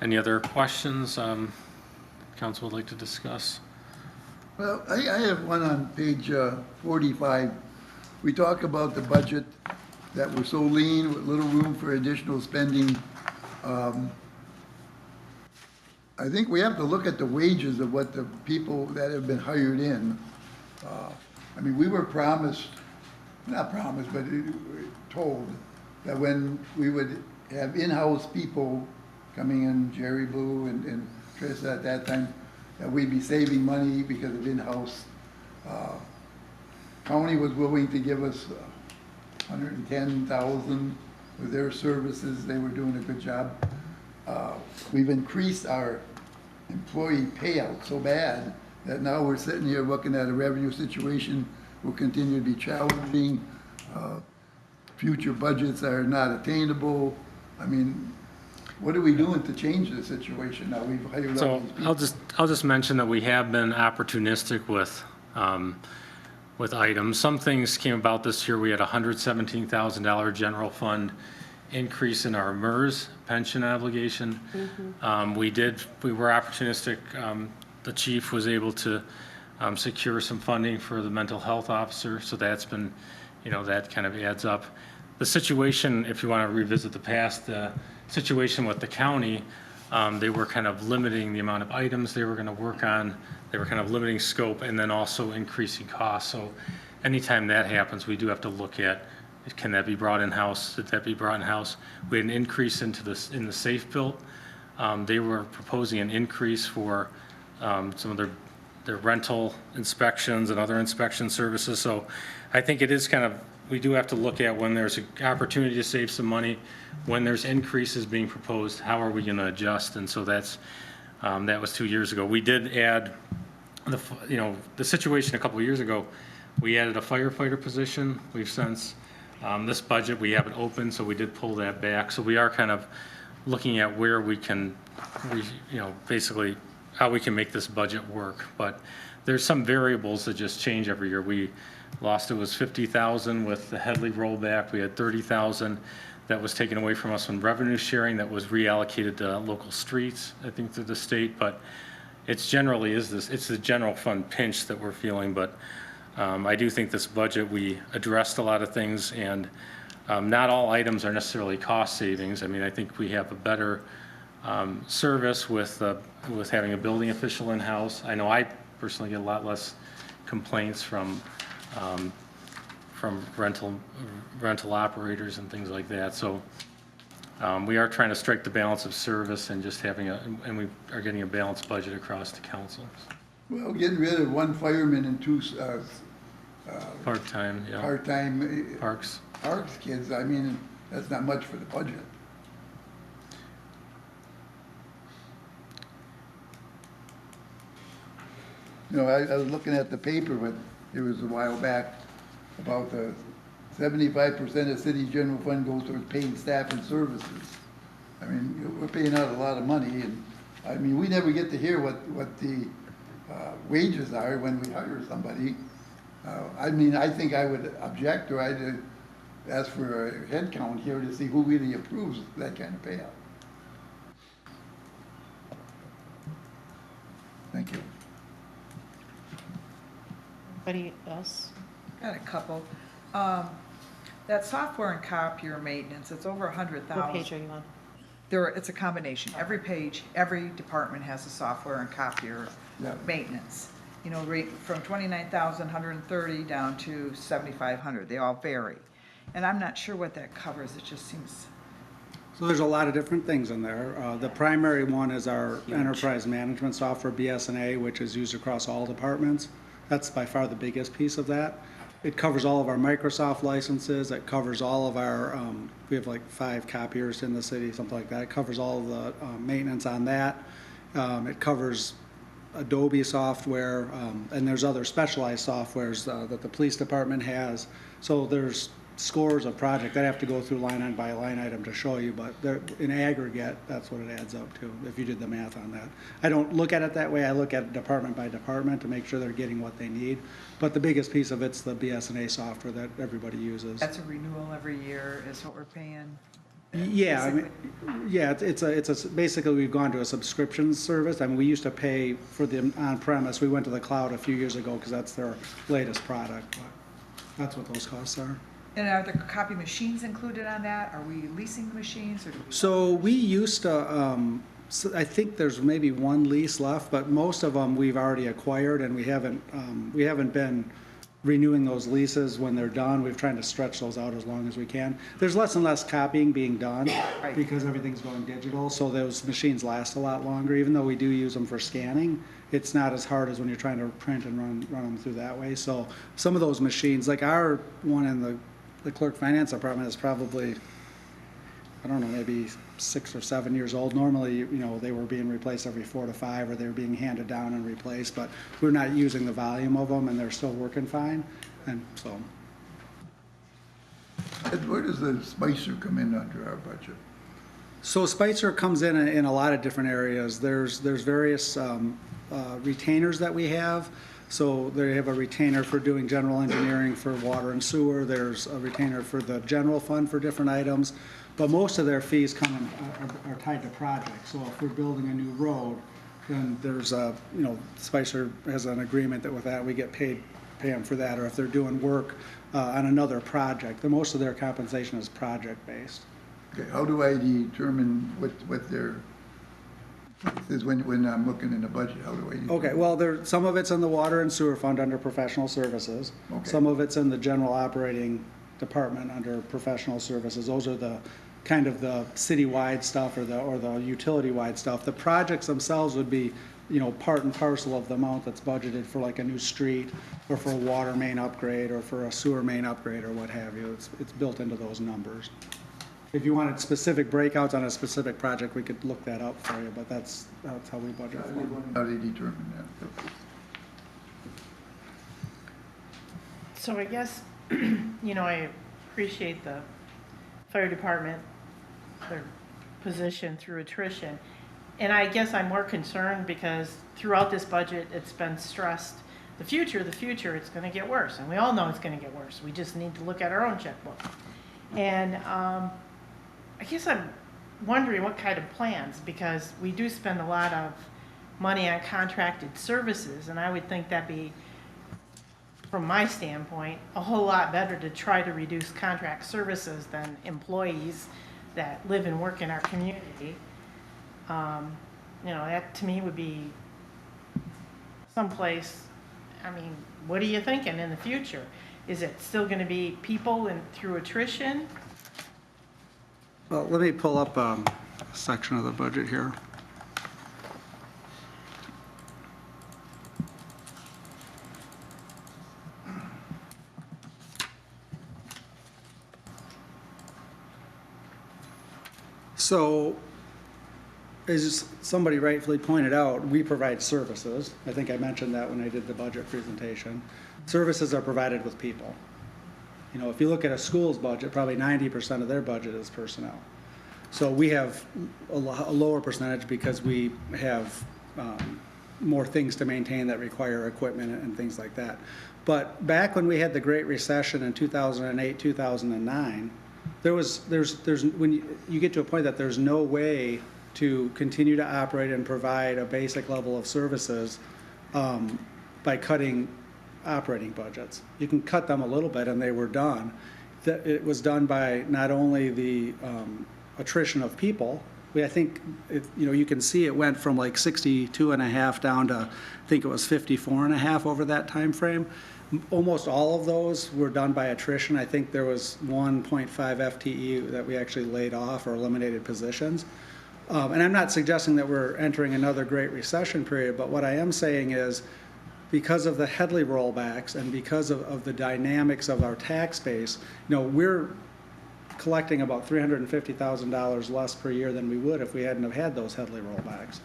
Any other questions council would like to discuss? Well, I have one on page 45. We talk about the budget that we're so lean with little room for additional spending. I think we have to look at the wages of what the people that have been hired in. I mean, we were promised, not promised, but told that when we would have in-house people coming in, Jerry Blue and Trista at that time, that we'd be saving money because of in-house. County was willing to give us $110,000 for their services. They were doing a good job. We've increased our employee payout so bad that now we're sitting here looking at a revenue situation will continue to be challenging. Future budgets are not attainable. I mean, what are we doing to change the situation now? We've hired all So these people. I'll just mention that we have been opportunistic with items. Some things came about this year. We had a $117,000 general fund increase in our MERS pension obligation. We were opportunistic. The chief was able to secure some funding for the mental health officer, so that's been, that kind of adds up. The situation, if you want to revisit the past, the situation with the county, they were kind of limiting the amount of items they were going to work on. They were kind of limiting scope and then also increasing costs. So anytime that happens, we do have to look at, can that be brought in-house? Did that be brought in-house? We had an increase in the safe built. They were proposing an increase for some of their rental inspections and other inspection services. So I think it is kind of, we do have to look at when there's an opportunity to save some money, when there's increases being proposed, how are we going to adjust? And so that was 2 years ago. We did add the situation a couple of years ago. We added a firefighter position. We've since this budget we have it open, so we did pull that back. So we are kind of looking at where we can, basically how we can make this budget work. But there's some variables that just change every year. We lost, it was 50,000 with the Headley rollback. We had 30,000 that was taken away from us on revenue sharing that was reallocated to local streets, I think, through the state. But it's the general fund pinch that we're feeling. But I do think this budget, we addressed a lot of things, and not all items are necessarily cost savings. I mean, I think we have a better service with having a building official in-house. I know I personally get a lot less complaints from rental operators and things like that. So we are trying to strike the balance of service and just and we are getting a balanced budget across the council. Well, getting rid of one fireman and two Part-time, yeah. part-time Parks. kids, I mean, that's not much for the budget. I was looking at the paper, but it was a while back about the 75% of city general fund goes towards paying staff and services. I mean, we're paying out a lot of money, and I mean, we never get to hear what the wages are when we hire somebody. I mean, I think I would object, or I'd ask for a head count here to see who really approves that kind of payout. Thank you. Anybody else? Got a couple. That software and copier maintenance, it's over 100,000. What page are you on? It's a combination. Every page, every department has a software and copier maintenance. From 29,130 down to 7,500. They all vary. And I'm not sure what that covers. It just seems. So there's a lot of different things in there. The primary one is our enterprise management software, BS&A, which is used across all departments. That's by far the biggest piece of that. It covers all of our Microsoft licenses. It covers all of our, we have like 5 copiers in the city, something like that. It covers all of the maintenance on that. It covers Adobe software, and there's other specialized softwares that the police department has. So there's scores of projects. I'd have to go through line item by line item to show you, but in aggregate, that's what it adds up to, if you did the math on that. I don't look at it that way. I look at it department by department to make sure they're getting what they need. But the biggest piece of it's the BS&A software that everybody uses. That's a renewal every year is what we're paying. Yeah, I mean, yeah, basically we've gone to a subscription service. I mean, we used to pay for the on-premise. We went to the cloud a few years ago because that's their latest product. But that's what those costs are. And are the copy machines included on that? Are we leasing the machines, or do we? So we used to, I think there's maybe one lease left, but most of them we've already acquired, and we haven't been renewing those leases when they're done. We're trying to stretch those out as long as we can. There's less and less copying being done because everything's going digital, so those machines last a lot longer. Even though we do use them for scanning, it's not as hard as when you're trying to print and run them through that way. So some of those machines, like our one in the clerk finance department, is probably, I don't know, maybe 6 or 7 years old. Normally, they were being replaced every 4 to 5, or they were being handed down and replaced, but we're not using the volume of them, and they're still working fine, and so. Where does the Spicer come in under our budget? So Spicer comes in a lot of different areas. There's various retainers that we have. So they have a retainer for doing general engineering for water and sewer. There's a retainer for the general fund for different items. But most of their fees are tied to projects. So if we're building a new road, then there's Spicer has an agreement that with that we get pay them for that. Or if they're doing work on another project, then most of their compensation is project-based. Okay, how do I determine what their, is when I'm looking in the budget, how do I? Okay, well, some of it's in the water and sewer fund under professional services. Okay. Some of it's in the general operating department under professional services. Those are the kind of the citywide stuff or the utility-wide stuff. The projects themselves would be, part and parcel of the amount that's budgeted for like a new street or for a water main upgrade or for a sewer main upgrade or what have you. It's built into those numbers. If you wanted specific breakouts on a specific project, we could look that up for you, but that's how we budget for them. How do they determine that? So I guess, I appreciate the fire department, their position through attrition. And I guess I'm more concerned because throughout this budget, it's been stressed, the future, it's gonna get worse. And we all know it's gonna get worse. We just need to look at our own checkbook. And I guess I'm wondering what kind of plans, because we do spend a lot of money on contracted services, and I would think that'd be, from my standpoint, a whole lot better to try to reduce contract services than employees that live and work in our community. That to me would be someplace, what are you thinking in the future? Is it still gonna be people and through attrition? Well, let me pull up a section of the budget here. So, as somebody rightfully pointed out, we provide services. I think I mentioned that when I did the budget presentation. Services are provided with people. If you look at a school's budget, probably 90% of their budget is personnel. So we have a lower percentage because we have more things to maintain that require equipment and things like that. But back when we had the Great Recession in 2008, 2009, when you get to a point that there's no way to continue to operate and provide a basic level of services by cutting operating budgets. You can cut them a little bit, and they were done. It was done by not only the attrition of people. I think you can see it went from like 62.5 down to I think it was 54.5 over that time frame. Almost all of those were done by attrition. I think there was 1.5 FTE that we actually laid off or eliminated positions. And I'm not suggesting that we're entering another Great Recession period, but what I am saying is, because of the Headley rollbacks and because of the dynamics of our tax base, we're collecting about $350,000 less per year than we would if we hadn't have had those Headley rollbacks.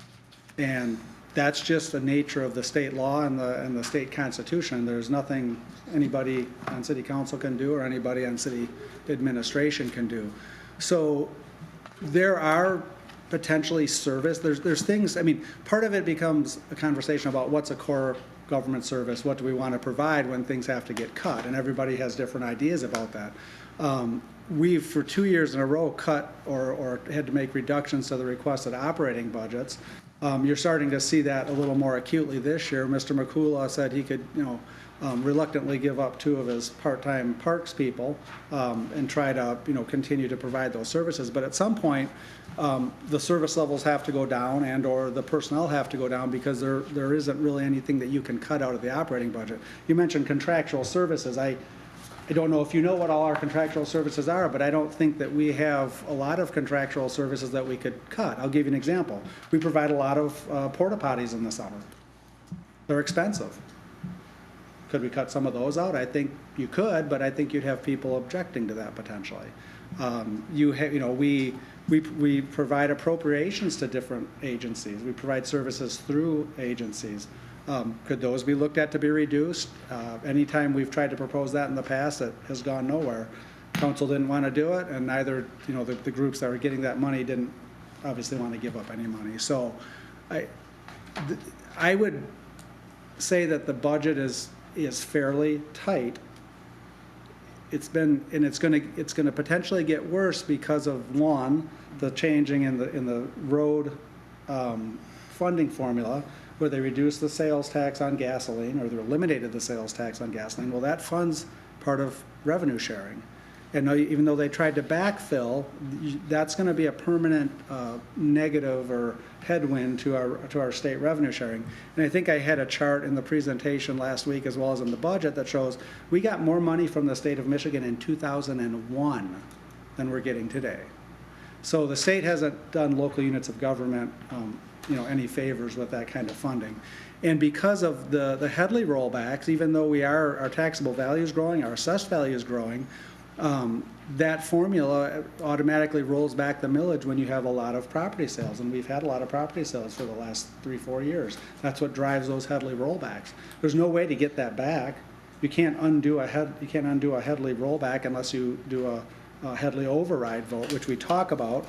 And that's just the nature of the state law and the state constitution. There's nothing anybody on city council can do or anybody on city administration can do. So there are potentially there's things, part of it becomes a conversation about what's a core government service, what do we want to provide when things have to get cut, and everybody has different ideas about that. We've, for 2 years in a row, cut or had to make reductions to the requested operating budgets. You're starting to see that a little more acutely this year. Mr. McCullough said he could, reluctantly give up 2 of his part-time parks people and try to, continue to provide those services. But at some point, the service levels have to go down and or the personnel have to go down because there isn't really anything that you can cut out of the operating budget. You mentioned contractual services. I don't know if you know what all our contractual services are, but I don't think that we have a lot of contractual services that we could cut. I'll give you an example. We provide a lot of porta potties in the summer. They're expensive. Could we cut some of those out? I think you could, but I think you'd have people objecting to that potentially. We provide appropriations to different agencies. We provide services through agencies. Could those be looked at to be reduced? Anytime we've tried to propose that in the past, it has gone nowhere. Council didn't want to do it, and neither, the groups that were getting that money didn't obviously want to give up any money. So I would say that the budget is fairly tight. It's been, and it's gonna potentially get worse because of, one, the changing in the road funding formula, where they reduced the sales tax on gasoline, or they eliminated the sales tax on gasoline. Well, that funds part of revenue sharing. And even though they tried to backfill, that's gonna be a permanent negative or headwind to our state revenue sharing. And I think I had a chart in the presentation last week, as well as in the budget, that shows we got more money from the state of Michigan in 2001 than we're getting today. So the state hasn't done local units of government any favors with that kind of funding. And because of the Headley rollbacks, even though our taxable value is growing, our assessed value is growing, that formula automatically rolls back the millage when you have a lot of property sales. And we've had a lot of property sales for the last 3-4 years. That's what drives those Headley rollbacks. There's no way to get that back. You can't undo a Headley rollback unless you do a Headley override vote, which we talk about.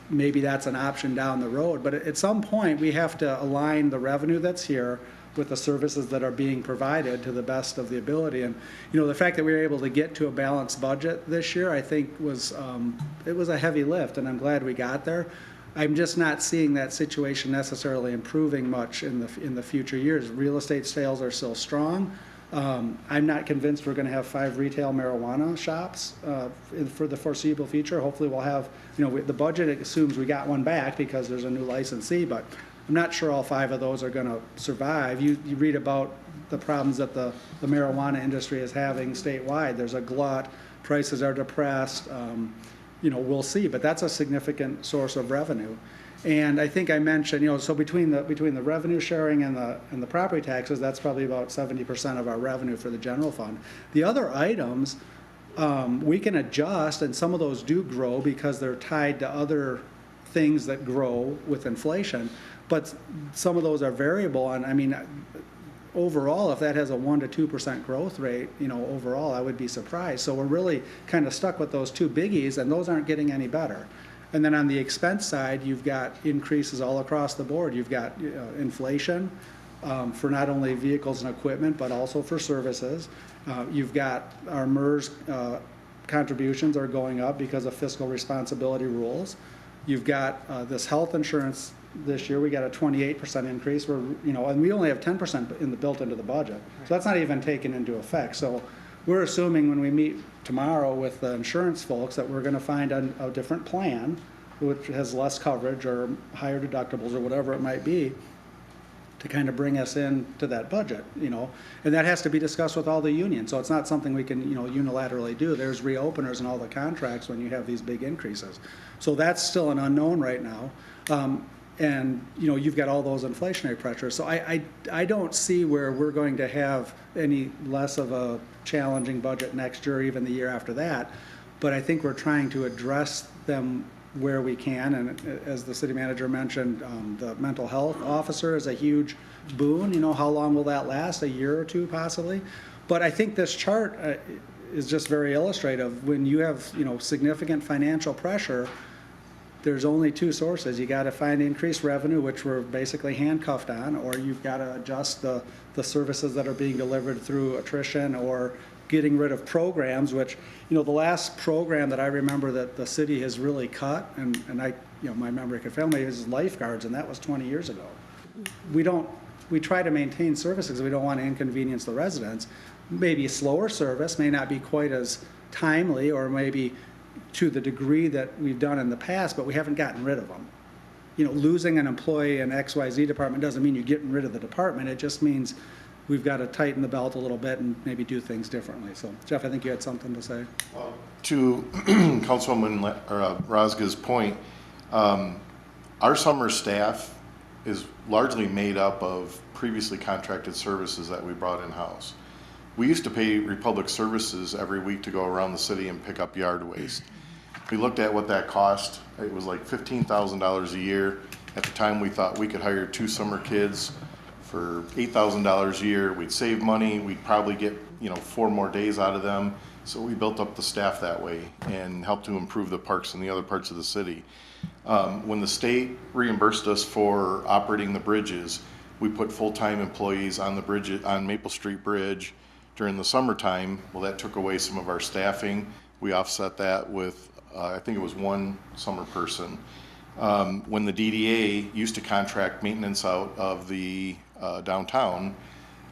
Maybe that's an option down the road. But at some point, we have to align the revenue that's here with the services that are being provided to the best of the ability. And the fact that we were able to get to a balanced budget this year, I think was a heavy lift, and I'm glad we got there. I'm just not seeing that situation necessarily improving much in the future years. Real estate sales are still strong. I'm not convinced we're going to have 5 retail marijuana shops for the foreseeable future. Hopefully we'll have, the budget assumes we got one back because there's a new licensee, but I'm not sure all 5 of those are going to survive. You read about the problems that the marijuana industry is having statewide. There's a glut, prices are depressed, we'll see, but that's a significant source of revenue. And I think I mentioned, so between the revenue sharing and the property taxes, that's probably about 70% of our revenue for the general fund. The other items, we can adjust, and some of those do grow because they're tied to other things that grow with inflation. But some of those are variable, and overall, if that has a 1% to 2% growth rate, overall, I would be surprised. So we're really kind of stuck with those 2 biggies, and those aren't getting any better. And then on the expense side, you've got increases all across the board. You've got inflation for not only vehicles and equipment, but also for services. You've got our MERS contributions are going up because of fiscal responsibility rules. You've got this health insurance. This year we got a 28% increase. And we only have 10% built into the budget, so that's not even taken into effect. So we're assuming when we meet tomorrow with the insurance folks that we're going to find a different plan, which has less coverage or higher deductibles or whatever it might be, to kind of bring us into that budget. And that has to be discussed with all the unions. So it's not something we can unilaterally do. There's reopeners in all the contracts when you have these big increases. So that's still an unknown right now. And you've got all those inflationary pressures. So I don't see where we're going to have any less of a challenging budget next year or even the year after that. But I think we're trying to address them where we can. And as the city manager mentioned, the mental health officer is a huge boon. How long will that last? A year or 2 possibly? But I think this chart is just very illustrative. When you have significant financial pressure, there's only 2 sources. You got to find increased revenue, which we're basically handcuffed on, or you've got to adjust the services that are being delivered through attrition or getting rid of programs, which, the last program that I remember that the city has really cut, and I, my memory could fail me, is lifeguards, and that was 20 years ago. We try to maintain services because we don't want to inconvenience the residents. Maybe a slower service may not be quite as timely, or maybe to the degree that we've done in the past, but we haven't gotten rid of them. Losing an employee in XYZ department doesn't mean you're getting rid of the department. It just means we've got to tighten the belt a little bit and maybe do things differently. So, Jeff, I think you had something to say. To Councilwoman Rosga's point, our summer staff is largely made up of previously contracted services that we brought in-house. We used to pay Republic Services every week to go around the city and pick up yard waste. We looked at what that cost. It was like $15,000 a year. At the time, we thought we could hire 2 summer kids for $8,000 a year. We'd save money. We'd probably get 4 more days out of them. So we built up the staff that way and helped to improve the parks in the other parts of the city. When the state reimbursed us for operating the bridges, we put full-time employees on the bridge, on Maple Street Bridge during the summertime. Well, that took away some of our staffing. We offset that with, I think it was one summer person. When the DDA used to contract maintenance out of the downtown,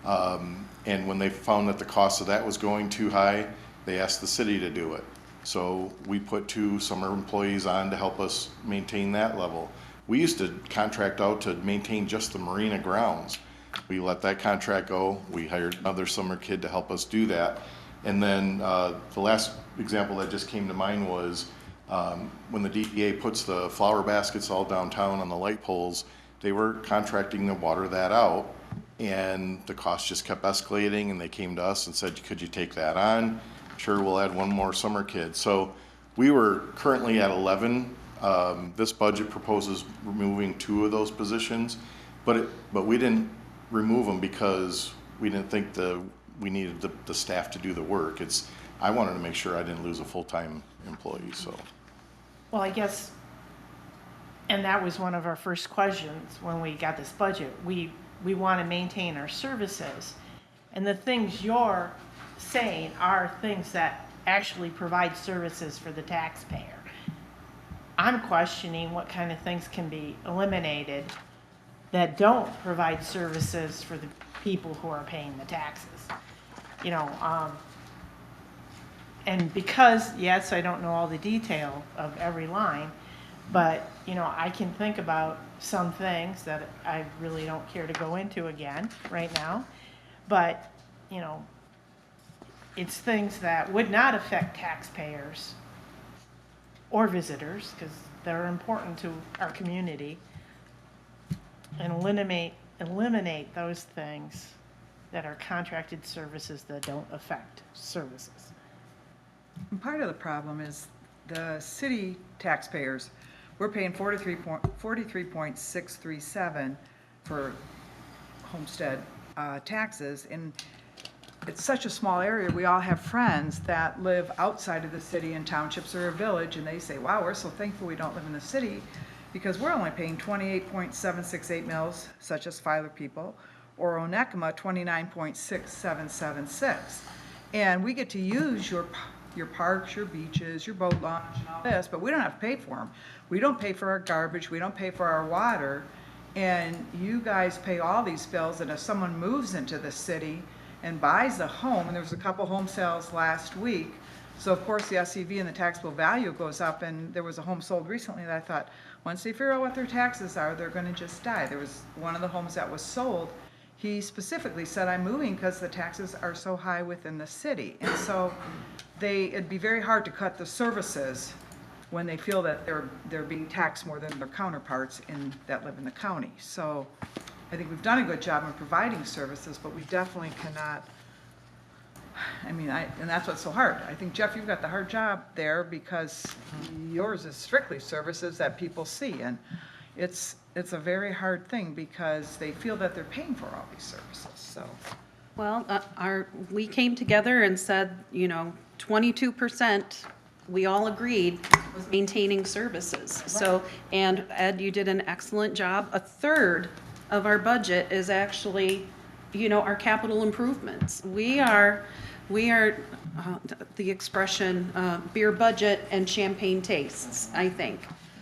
and when they found that the cost of that was going too high, they asked the city to do it. So we put 2 summer employees on to help us maintain that level. We used to contract out to maintain just the marina grounds. We let that contract go. We hired another summer kid to help us do that. And then the last example that just came to mind was when the DEA puts the flower baskets all downtown on the light poles, they were contracting to water that out, and the cost just kept escalating, and they came to us and said, could you take that on? Sure, we'll add 1 more summer kid. So we were currently at 11. This budget proposes removing 2 of those positions, but we didn't remove them because we didn't think we needed the staff to do the work. I wanted to make sure I didn't lose a full-time employee, so. Well, I guess, and that was one of our first questions when we got this budget. We want to maintain our services. And the things you're saying are things that actually provide services for the taxpayer. I'm questioning what kind of things can be eliminated that don't provide services for the people who are paying the taxes. You know, and because, yes, I don't know all the detail of every line, but, you know, I can think about some things that I really don't care to go into again right now. But, you know, it's things that would not affect taxpayers or visitors, because they're important to our community, and eliminate those things that are contracted services that don't affect services. And part of the problem is the city taxpayers, we're paying 43.637 for homestead taxes, and it's such a small area. We all have friends that live outside of the city in townships or a village, and they say, wow, we're so thankful we don't live in the city because we're only paying 28.768 mills, such as Filer people, or Onekama 29.6776. And we get to use your parks, your beaches, your boat launch, and all this, but we don't have to pay for them. We don't pay for our garbage, we don't pay for our water, and you guys pay all these bills, and if someone moves into the city and buys a home, and there was a couple home sales last week, so of course the SEV and the taxable value goes up, and there was a home sold recently that I thought, once they figure out what their taxes are, they're gonna just die. There was one of the homes that was sold, he specifically said, I'm moving because the taxes are so high within the city. And so it'd be very hard to cut the services when they feel that they're being taxed more than their counterparts that live in the county. So I think we've done a good job in providing services, but we definitely cannot, and that's what's so hard. I think, Jeff, you've got the hard job there because yours is strictly services that people see. And it's a very hard thing because they feel that they're paying for all these services, so. Well, we came together and said, 22%, we all agreed, was maintaining services. So, and Ed, you did an excellent job. A third of our budget is actually, our capital improvements. We are the expression, beer budget and champagne tastes, I think.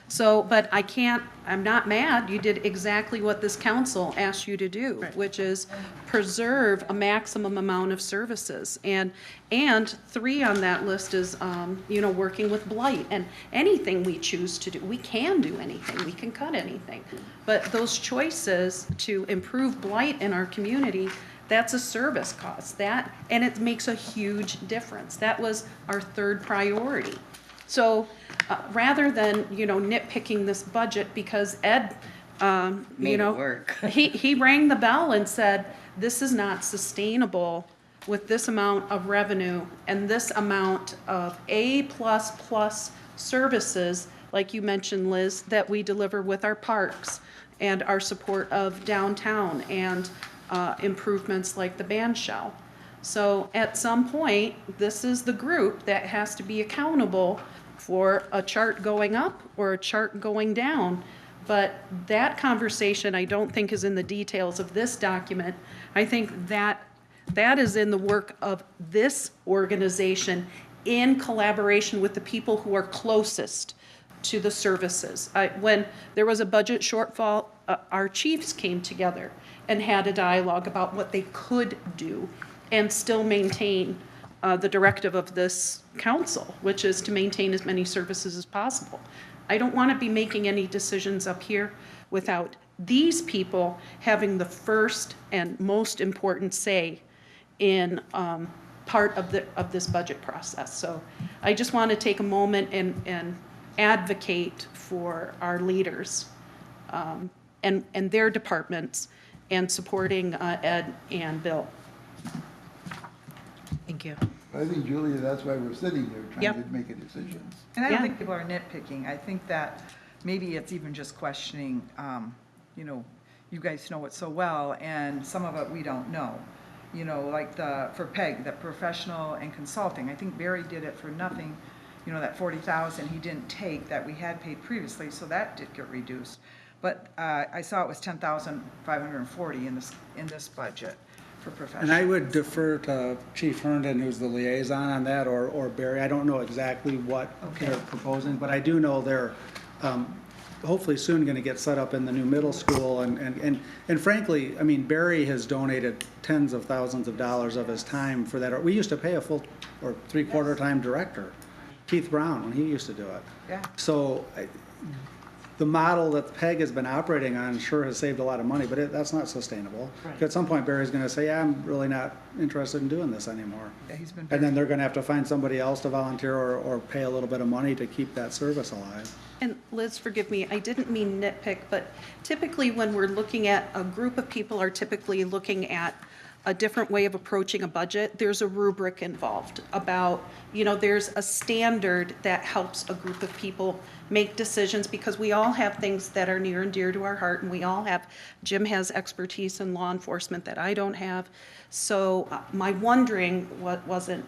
So, but I'm not mad. You did exactly what this council asked you to do, which is preserve a maximum amount of services. And 3 on that list is, working with blight, and anything we choose to do. We can do anything. We can cut anything. But those choices to improve blight in our community, that's a service cost. And it makes a huge difference. That was our 3rd priority. So rather than, nitpicking this budget, because Ed, Made it work. he rang the bell and said, this is not sustainable with this amount of revenue and this amount of A++ services, like you mentioned, Liz, that we deliver with our parks and our support of downtown and improvements like the band shell. So at some point, this is the group that has to be accountable for a chart going up or a chart going down. But that conversation, I don't think is in the details of this document. I think that is in the work of this organization in collaboration with the people who are closest to the services. When there was a budget shortfall, our chiefs came together and had a dialogue about what they could do and still maintain the directive of this council, which is to maintain as many services as possible. I don't want to be making any decisions up here without these people having the first and most important say in part of this budget process. So I just want to take a moment and advocate for our leaders and their departments and supporting Ed and Bill. Thank you. I think, Julia, that's why we're sitting here, trying Yep. to make a decision. And I don't Yeah. think people are nitpicking. I think that maybe it's even just questioning, you know, you guys know it so well, and some of it we don't know. You know, like for PEG, the professional and consulting, I think Barry did it for nothing. You know, that 40,000 he didn't take that we had paid previously, so that did get reduced. But I saw it was 10,540 in this budget for professional. And I would defer to Chief Herndon, who's the liaison on that, or Barry. I don't know exactly what they're proposing, but I do know they're hopefully soon going to get set up in the new middle school. And frankly, I mean, Barry has donated tens of thousands of dollars of his time for that. We used to pay a full or three-quarter time director, Keith Brown, when he used to do it. Yeah. So the model that PEG has been operating on sure has saved a lot of money, but that's not sustainable. At some point, Barry's going to say, yeah, I'm really not interested in doing this anymore. Yeah, he's been And then they're going to have to find somebody else to volunteer or pay a little bit of money to keep that service alive. And Liz, forgive me, I didn't mean nitpick, but typically when we're looking at, a group of people are typically looking at a different way of approaching a budget, there's a rubric involved about, you know, there's a standard that helps a group of people make decisions, because we all have things that are near and dear to our heart, and we all have, Jim has expertise in law enforcement that I don't have. So my wondering wasn't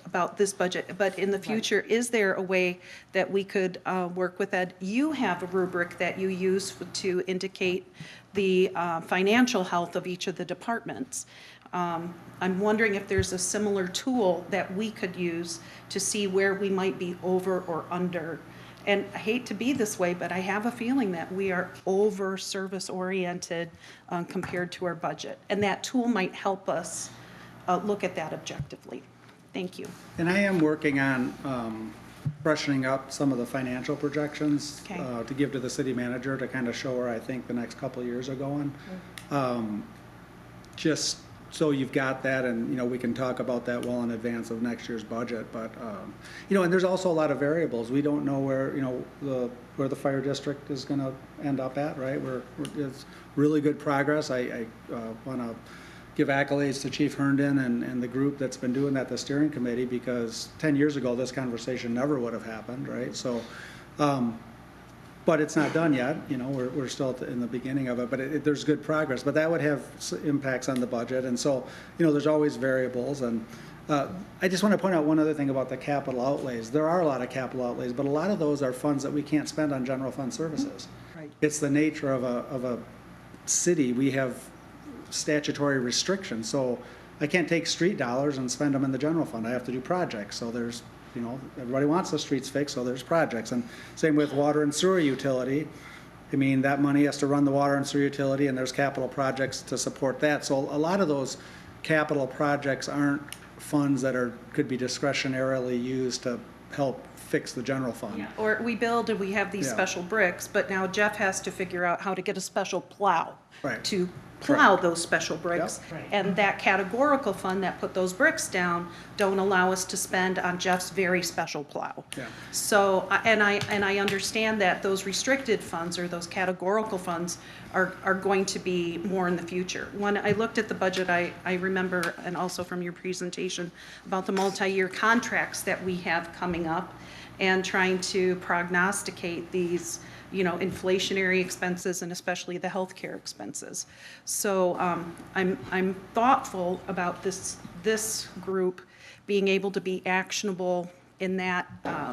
about this budget, but in the future, is there a way that we could work with Ed? You have a rubric that you use to indicate the financial health of each of the departments. I'm wondering if there's a similar tool that we could use to see where we might be over or under. And I hate to be this way, but I have a feeling that we are over service oriented compared to our budget. And that tool might help us look at that objectively. Thank you. And I am working on freshening up some of the financial projections Okay. to give to the city manager to kind of show where I think the next couple of years are going. Just so you've got that, and, you know, we can talk about that well in advance of next year's budget. But, you know, and there's also a lot of variables. We don't know where, you know, where the fire district is going to end up at, right? It's really good progress. I want to give accolades to Chief Herndon and the group that's been doing that, the steering committee, because 10 years ago, this conversation never would have happened, right? So, but it's not done yet, you know, we're still in the beginning of it, but there's good progress. But that would have impacts on the budget, and so, you know, there's always variables. And I just want to point out one other thing about the capital outlays. There are a lot of capital outlays, but a lot of those are funds that we can't spend on general fund services. Right. It's the nature of a city. We have statutory restrictions, so I can't take street dollars and spend them in the general fund. I have to do projects. So there's, you know, everybody wants the streets fixed, so there's projects. And same with water and sewer utility. I mean, that money has to run the water and sewer utility, and there's capital projects to support that. So a lot of those capital projects aren't funds that could be discretionarily used to help fix the general fund. Or we build and we have these Yeah. special bricks, but now Jeff has to figure out how to get a special plow Right. to plow those special bricks. Yep. And that categorical fund that put those bricks down don't allow us to spend on Jeff's very special plow. Yeah. So, and I understand that those restricted funds or those categorical funds are going to be more in the future. When I looked at the budget, I remember, and also from your presentation, about the multi-year contracts that we have coming up and trying to prognosticate these inflationary expenses and especially the healthcare expenses. So I'm thoughtful about this group being able to be actionable in that,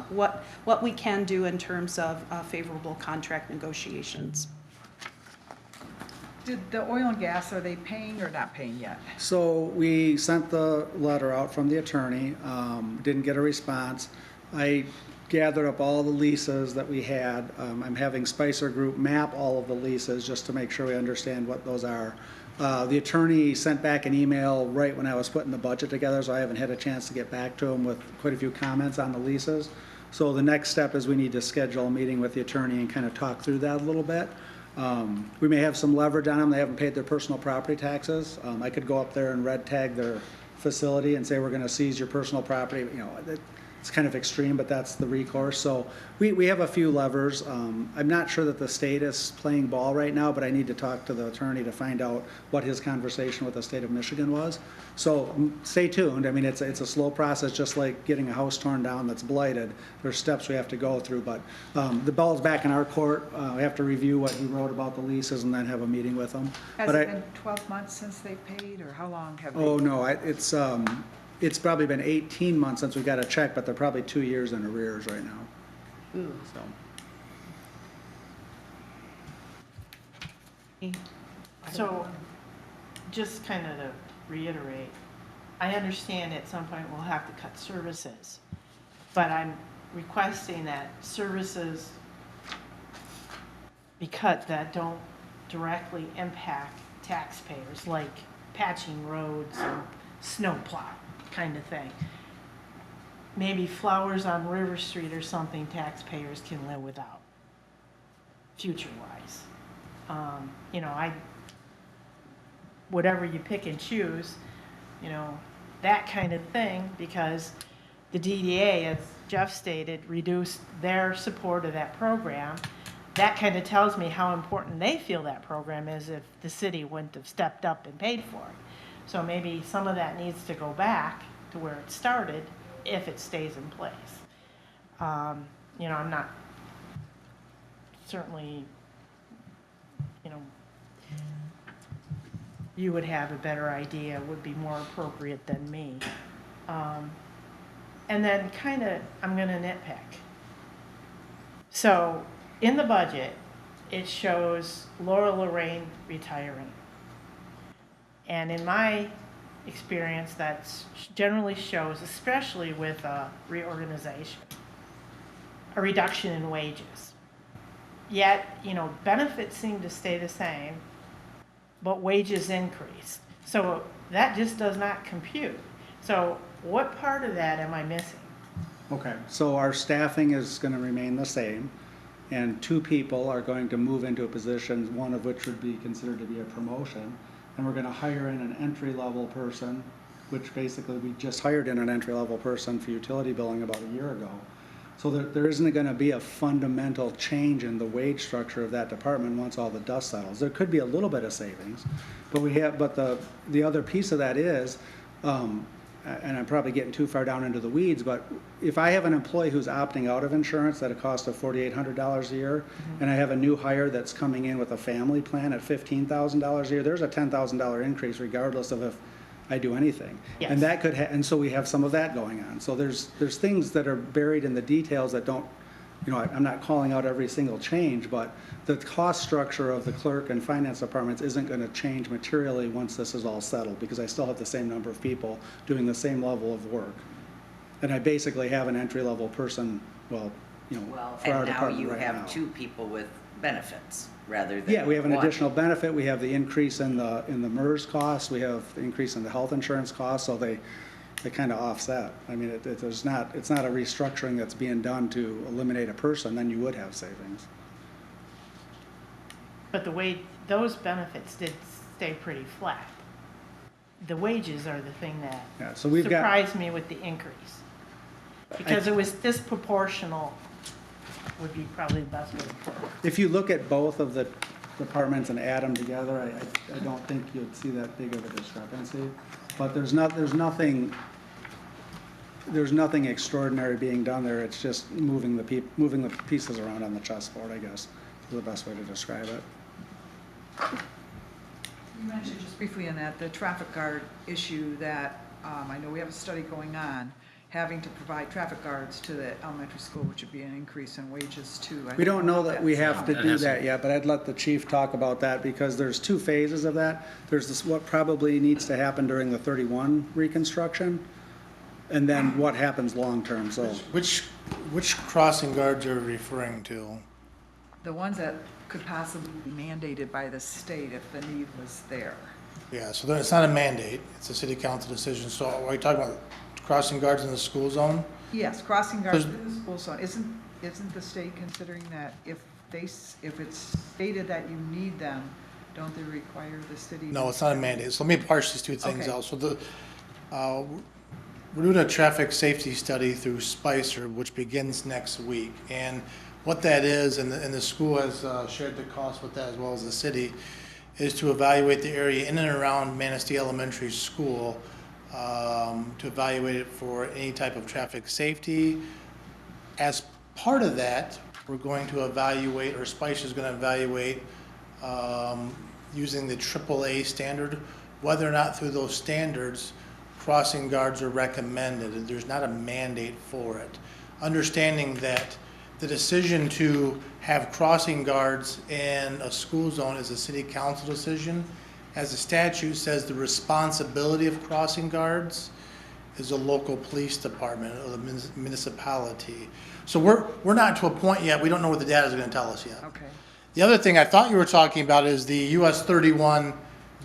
what we can do in terms of favorable contract negotiations. Did the oil and gas, are they paying or not paying yet? So we sent the letter out from the attorney, didn't get a response. I gathered up all the leases that we had. I'm having Spicer Group map all of the leases just to make sure we understand what those are. The attorney sent back an email right when I was putting the budget together, so I haven't had a chance to get back to him with quite a few comments on the leases. So the next step is we need to schedule a meeting with the attorney and kind of talk through that a little bit. We may have some leverage on them. They haven't paid their personal property taxes. I could go up there and red tag their facility and say, we're gonna seize your personal property. It's kind of extreme, but that's the recourse. So we have a few levers. I'm not sure that the state is playing ball right now, but I need to talk to the attorney to find out what his conversation with the state of Michigan was. So stay tuned. I mean, it's a slow process, just like getting a house torn down that's blighted. There's steps we have to go through, but the ball's back in our court. We have to review what he wrote about the leases and then have a meeting with them. Has it been 12 months since they've paid, or how long have they? Oh, no, it's probably been 18 months since we got a check, but they're probably 2 years in arrears right now. So, just kind of to reiterate, I understand at some point we'll have to cut services, but I'm requesting that services be cut that don't directly impact taxpayers, like patching roads and snowplow kind of thing. Maybe flowers on River Street or something taxpayers can live without, future-wise. Whatever you pick and choose, that kind of thing, because the DDA, as Jeff stated, reduced their support of that program. That kind of tells me how important they feel that program is if the city wouldn't have stepped up and paid for it. So maybe some of that needs to go back to where it started if it stays in place. I'm not certainly, you would have a better idea, would be more appropriate than me. And then I'm gonna nitpick. So in the budget, it shows Laura Lorraine retiring. And in my experience, that generally shows, especially with a reorganization, a reduction in wages. Yet, benefits seem to stay the same, but wages increase. So that just does not compute. So what part of that am I missing? Okay, so our staffing is gonna remain the same, and 2 people are going to move into a position, one of which would be considered to be a promotion. And we're gonna hire in an entry-level person, which basically we just hired in an entry-level person for utility billing about a year ago. So there isn't gonna be a fundamental change in the wage structure of that department once all the dust settles. There could be a little bit of savings, but the other piece of that is, and I'm probably getting too far down into the weeds, but if I have an employee who's opting out of insurance at a cost of $4,800 a year, and I have a new hire that's coming in with a family plan at $15,000 a year, there's a $10,000 increase regardless of if I do anything. Yes. And that could, and so we have some of that going on. So there's things that are buried in the details that don't, I'm not calling out every single change, but the cost structure of the clerk and finance departments isn't gonna change materially once this is all settled, because I still have the same number of people doing the same level of work. And I basically have an entry-level person, for our And now department you right have now. 2 people with benefits rather than Yeah, we have an 1. additional benefit, we have the increase in the MERS costs, we have the increase in the health insurance costs, so they kind of offset. I mean, it's not a restructuring that's being done to eliminate a person, then you would have savings. But those benefits did stay pretty flat. The wages are the thing that Yeah, so we've got, surprised me with the increase. Because it was disproportional, would be probably the best way to put it. if you look at both of the departments and add them together, I don't think you'd see that big of a discrepancy. But there's nothing extraordinary being done there, it's just moving the pieces around on the chessboard, I guess, is the best way to describe it. You mentioned just briefly in that, the traffic guard issue that, I know we have a study going on, having to provide traffic guards to the elementary school, which would be an increase in wages too. We don't know that we have to do that yet, but I'd let the chief talk about that because there's two phases of that. There's this, what probably needs to happen during the 31 reconstruction, and then what happens long-term, so. Which crossing guards are you referring to? The ones that could possibly be mandated by the state if the need was there. Yeah, so then it's not a mandate, it's a city council decision. So are you talking about crossing guards in the school zone? Yes, crossing guards in the school zone. Isn't the state considering that if it's stated that you need them, don't they require the city? No, it's not a mandate. So let me parse these two things Okay. out. So we're doing a traffic safety study through Spicer, which begins next week. And what that is, and the school has shared the cost with that as well as the city, is to evaluate the area in and around Manistee Elementary School, to evaluate it for any type of traffic safety. As part of that, we're going to evaluate, or Spicer is going to evaluate, using the AAA standard, whether or not through those standards, crossing guards are recommended. There's not a mandate for it. Understanding that the decision to have crossing guards in a school zone is a city council decision. As the statute says, the responsibility of crossing guards is a local police department or the municipality. So we're not to a point yet, we don't know what the data is gonna tell us yet. Okay. The other thing I thought you were talking about is the US 31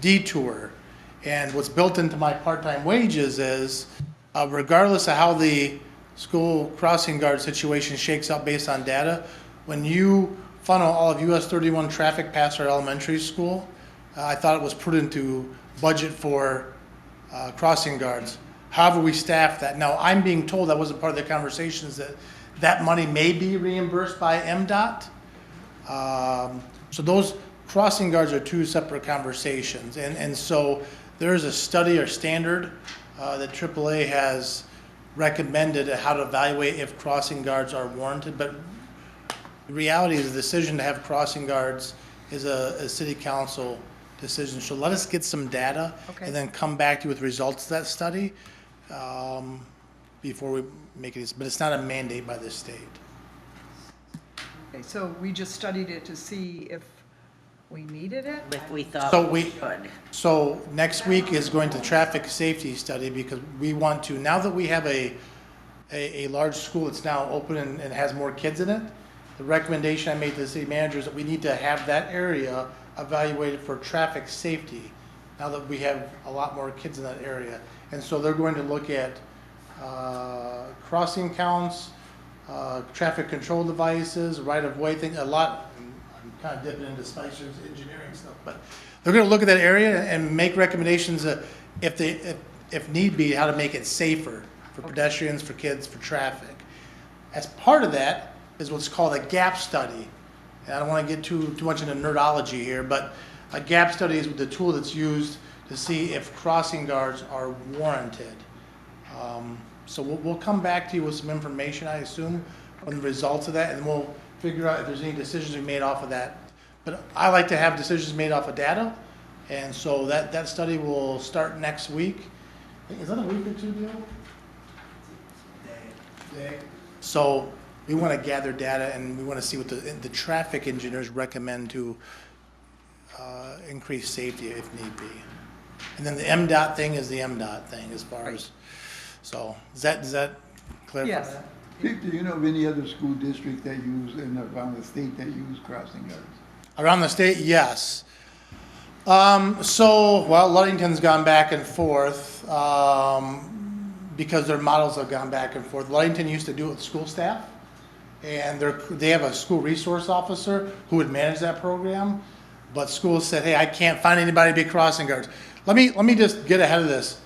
detour. And what's built into my part-time wages is, regardless of how the school crossing guard situation shakes out based on data, when you funnel all of US 31 traffic past our elementary school, I thought it was prudent to budget for crossing guards. However, we staff that. Now, I'm being told, that wasn't part of the conversations, that that money may be reimbursed by MDOT. So those crossing guards are two separate conversations. And so there is a study or standard that AAA has recommended how to evaluate if crossing guards are warranted. But the reality is the decision to have crossing guards is a city council decision. So let us get some data and then come back to you with results of that study before we make it, but it's not a mandate by the state. Okay, so we just studied it to see if we needed it? If we thought So we we, should. so next week is going to traffic safety study because we want to, now that we have a large school that's now open and has more kids in it, the recommendation I made to the city manager is that we need to have that area evaluated for traffic safety now that we have a lot more kids in that area. And so they're going to look at crossing counts, traffic control devices, right-of-way thing, a lot. I'm kind of dipping into Spicer's engineering stuff, but they're going to look at that area and make recommendations if need be, how to make it safer for pedestrians, for kids, for traffic. As part of that is what's called a gap study. And I don't want to get too much into nerdology here, but a gap study is the tool that's used to see if crossing guards are warranted. So we'll come back to you with some information, I assume, on the results of that, and we'll figure out if there's any decisions we made off of that. But I like to have decisions made off of data, and so that study will start next week. Is that a week or two deal? Day. So we want to gather data, and we want to see what the traffic engineers recommend to increase safety if need be. And then the MDOT thing is the MDOT thing as far as, so does that clarify Yes. that? Dick, do you know of any other school district that use, and around the state that use crossing guards? Around the state, yes. Ludington's gone back and forth because their models have gone back and forth. Ludington used to do it with school staff, and they have a school resource officer who would manage that program. But schools said, hey, I can't find anybody to be crossing guards. Let me just get ahead of this.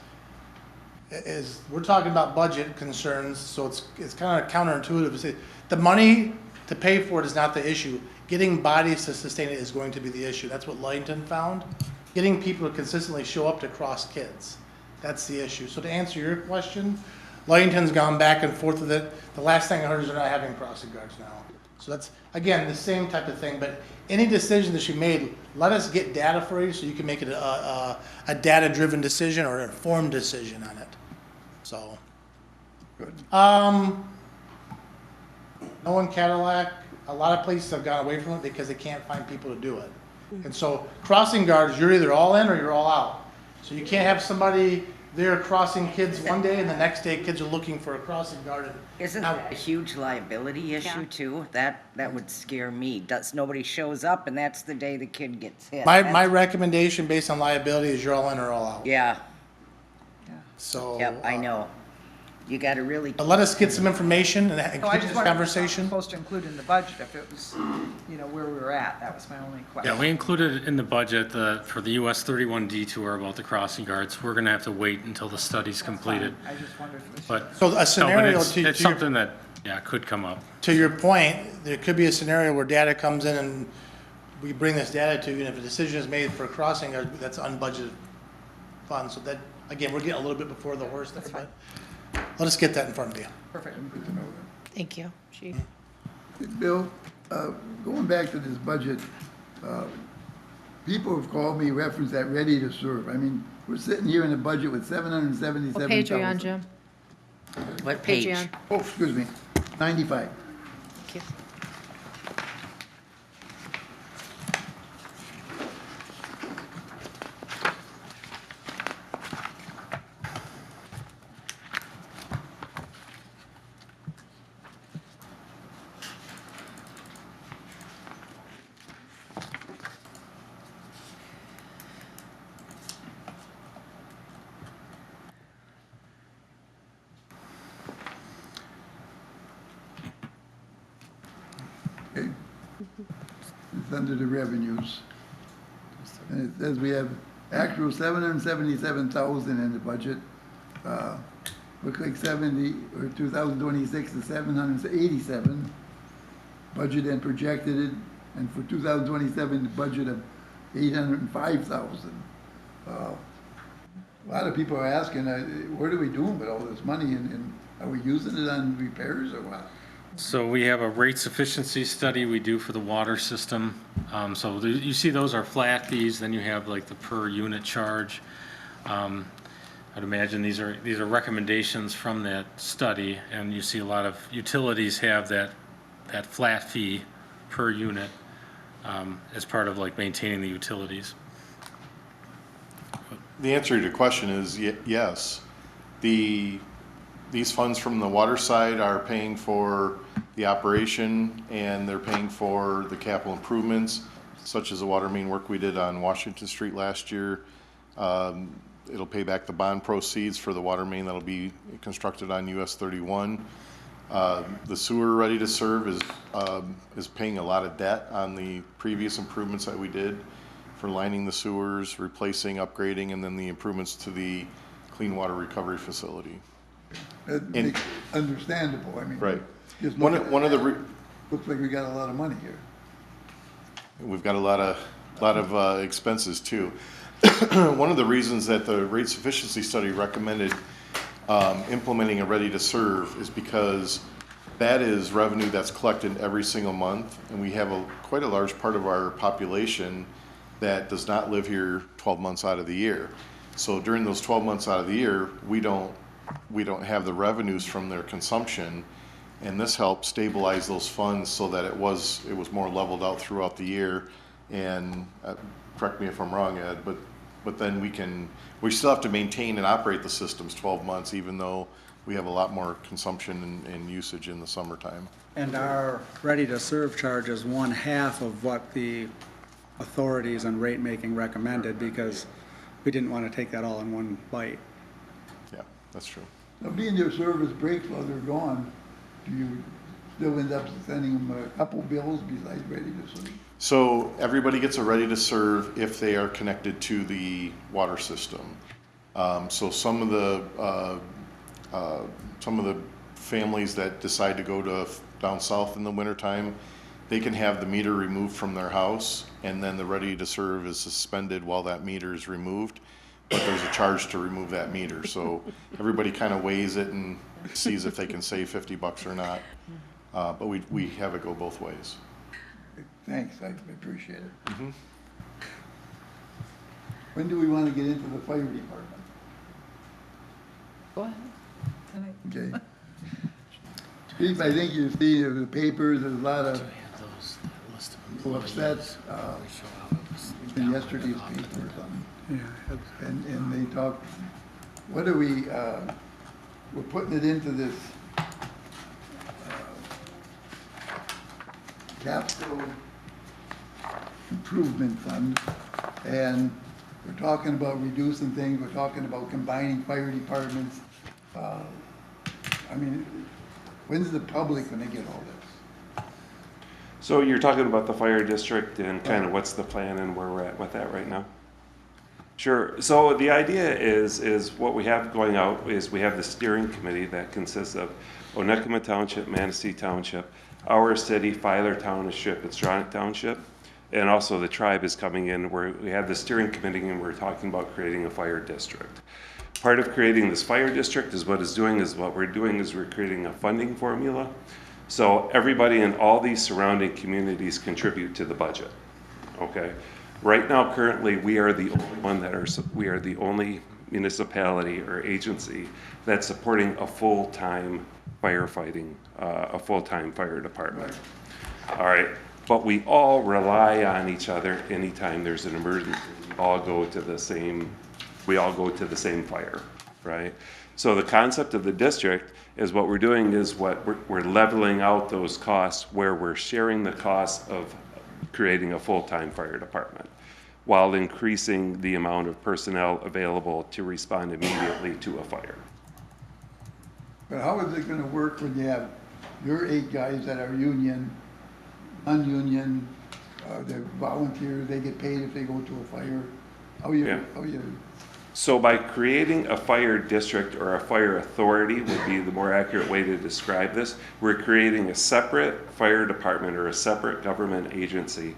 We're talking about budget concerns, so it's kind of counterintuitive to say the money to pay for it is not the issue. Getting bodies to sustain it is going to be the issue. That's what Ludington found. Getting people to consistently show up to cross kids, that's the issue. So to answer your question, Ludington's gone back and forth with it. The last thing I heard is they're not having crossing guards now. So that's, again, the same type of thing, but any decision that you made, let us get data for you so you can make it a data-driven decision or an informed decision on it. So. Good. No in Cadillac, a lot of places have gone away from it because they can't find people to do it. And so crossing guards, you're either all in or you're all out. So you can't have somebody there crossing kids one day and the next day kids are looking for a crossing guard. Isn't that a huge liability issue too? That would scare me. Nobody shows up and that's the day the kid gets hit. My recommendation based on liability is you're all in or all out. Yeah, So. yep, I know. You gotta really. Let us get some information and So I include just this wondered if it was conversation. supposed to include in the budget if it was, you know, where we were at. That was my only question. Yeah, we included in the budget for the US 31 detour about the crossing guards. We're gonna have to wait until the study's completed. I just wondered if it was. But, So a no, but scenario it's to something that, yeah, could come up. to your point, there could be a scenario where data comes in and we bring this data to you, and if a decision is made for crossing, that's unbudgeted funds. So that, again, we're getting a little bit before the horse there, but let us get that in front of you. Perfect. Good to know that. Thank you, Chief. Bill, going back to this budget, people have called me, reference that ready to serve. I mean, we're sitting here in a budget with $777,000. What page are you on, Jim? What Page page? are you on? Oh, excuse me, 95. Thank you. Okay. It's under the revenues. And it says we have actual 777,000 in the budget. Looks like 2026 is 787. Budget and projected it, and for 2027, the budget of 805,000. A lot of people are asking, what are we doing with all this money, and are we using it on repairs or what? So we have a rate sufficiency study we do for the water system. So you see those are flat fees, then you have like the per unit charge. I'd imagine these are recommendations from that study, and you see a lot of utilities have that flat fee per unit as part of like maintaining the utilities. The answer to your question is yes. These funds from the water side are paying for the operation, and they're paying for the capital improvements, such as the water main work we did on Washington Street last year. It'll pay back the bond proceeds for the water main that'll be constructed on US 31. The sewer ready to serve is paying a lot of debt on the previous improvements that we did for lining the sewers, replacing, upgrading, and then the improvements to the clean water recovery facility. That's understandable, I mean. Right. Just One look of at the that. Looks like we got a lot of money here. We've got a lot of expenses too. One of the reasons that the rate sufficiency study recommended implementing a ready to serve is because that is revenue that's collected every single month, and we have quite a large part of our population that does not live here 12 months out of the year. So during those 12 months out of the year, we don't have the revenues from their consumption, and this helped stabilize those funds so that it was more leveled out throughout the year. And correct me if I'm wrong, Ed, but then we still have to maintain and operate the systems 12 months, even though we have a lot more consumption and usage in the summertime. And our ready-to-serve charge is 1/2 of what the authorities on rate making recommended, because we didn't want to take that all in one bite. Yeah, that's true. Now, being your service breaks while they're gone, do you still end up sending them a couple bills besides ready to serve? So everybody gets a ready to serve if they are connected to the water system. So some of the families that decide to go down south in the wintertime, they can have the meter removed from their house, and then the ready to serve is suspended while that meter is removed, but there's a charge to remove that meter. So everybody kind of weighs it and sees if they can save $50 or not. but we have it go both ways. Thanks, I appreciate it. When do we want to get into the fire department? Go ahead. Okay. Chief, I think you see in the papers, there's a lot of people upset in yesterday's papers. And they talk, what are we, we're putting it into this capital improvement fund, and we're talking about reducing things, we're talking about combining fire departments. I mean, when's the public gonna get all this? So you're talking about the fire district and kind of what's the plan and where we're at with that right now? Sure. So the idea is what we have going out is we have the steering committee that consists of Onekama Township, Manistee Township, our city, Filer Township, and Stronach Township, and also the tribe is coming in where we have the steering committee and we're talking about creating a fire district. Part of creating this fire district is what we're doing is we're creating a funding formula. So everybody in all these surrounding communities contribute to the budget, okay? Right now, currently, we are the only municipality or agency that's supporting a full-time firefighting, a full-time fire department. All right, but we all rely on each other anytime there's an emergency. We all go to the same fire, right? So the concept of the district is what we're doing is we're leveling out those costs where we're sharing the costs of creating a full-time fire department while increasing the amount of personnel available to respond immediately to a fire. But how is it gonna work when you have your 8 guys that are union, non-union, they're volunteers, they get paid if they go to a fire? How you? So by creating a fire district or a fire authority would be the more accurate way to describe this, we're creating a separate fire department or a separate government agency.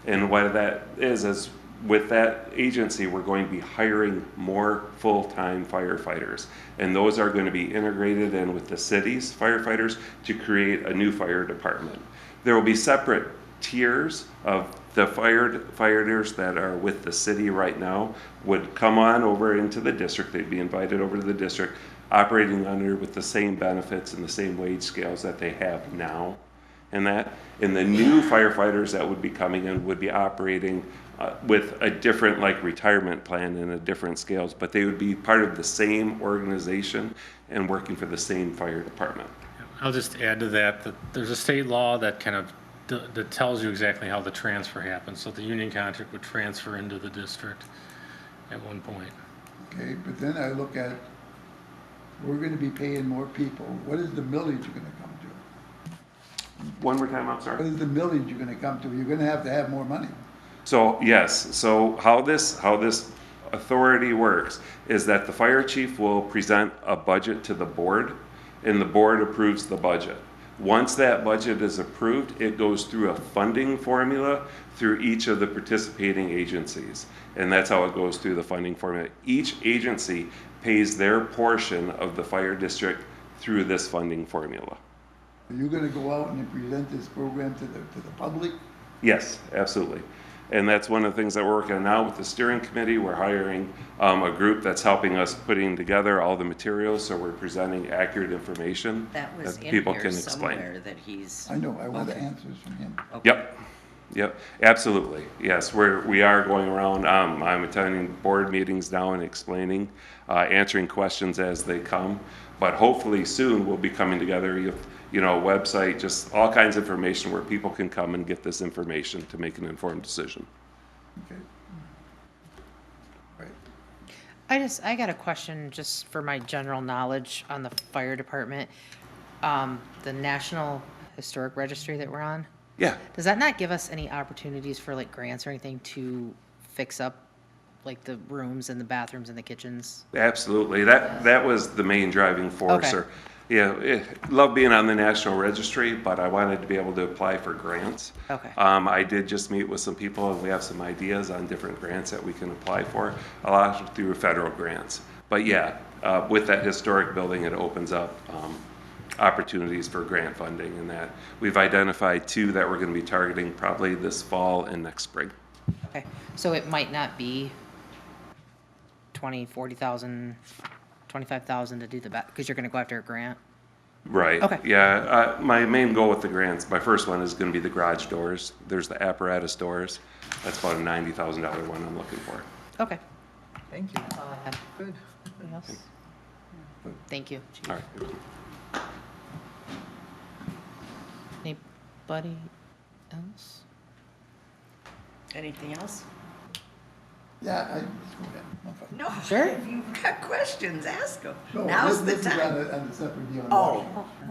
And what that is with that agency, we're going to be hiring more full-time firefighters. And those are going to be integrated in with the city's firefighters to create a new fire department. There will be separate tiers of the firefighters that are with the city right now would come on over into the district. They'd be invited over to the district, operating under with the same benefits and the same wage scales that they have now. And the new firefighters that would be coming in would be operating with a different retirement plan and a different scales, but they would be part of the same organization and working for the same fire department. I'll just add to that there's a state law that kind of that tells you exactly how the transfer happens. So the union contract would transfer into the district at one point. Okay, but then I look at, we're gonna be paying more people. What is the millage gonna come to? One more time, I'm sorry. What is the millage you're gonna come to? You're gonna have more money. So yes, so how this authority works is that the fire chief will present a budget to the board and the board approves the budget. Once that budget is approved, it goes through a funding formula through each of the participating agencies. And that's how it goes through the funding formula. Each agency pays their portion of the fire district through this funding formula. Are you gonna go out and present this program to the public? Yes, absolutely. And that's one of the things that we're working on now with the steering committee. We're hiring a group that's helping us putting together all the materials, so we're presenting accurate information That was in people here can explain. somewhere that he's. I know, I want the answers from him. Okay. Yep, absolutely. Yes, we are going around. I'm attending board meetings now and explaining, answering questions as they come. But hopefully soon we'll be coming together, a website, just all kinds of information where people can come and get this information to make an informed decision. Okay. Right. I got a question just for my general knowledge on the fire department. The National Historic Registry that we're on. Yeah. Does that not give us any opportunities for grants or anything to fix up the rooms and the bathrooms and the kitchens? Absolutely. That was the main driving force. Okay. Love being on the National Registry, but I wanted to be able to apply for grants. Okay. I did just meet with some people and we have some ideas on different grants that we can apply for, a lot through federal grants. But with that historic building, it opens up opportunities for grant funding and that. We've identified 2 that we're going to be targeting probably this fall and next spring. Okay, so it might not be 20, 40,000, 25,000 to do the back, because you're gonna go after a grant? Right. Okay. Yeah, my main goal with the grants, my first one is going to be the garage doors. There's the apparatus doors. That's about a $90,000 one I'm looking for. Okay. Thank you. That's all I had. Good. Anything else? Thank you, Chief. All right. Anybody else? Anything else? Yeah, go ahead. No problem. No. Sure. If you've got questions, ask them. No, Now's the this is time. on a separate deal. Oh.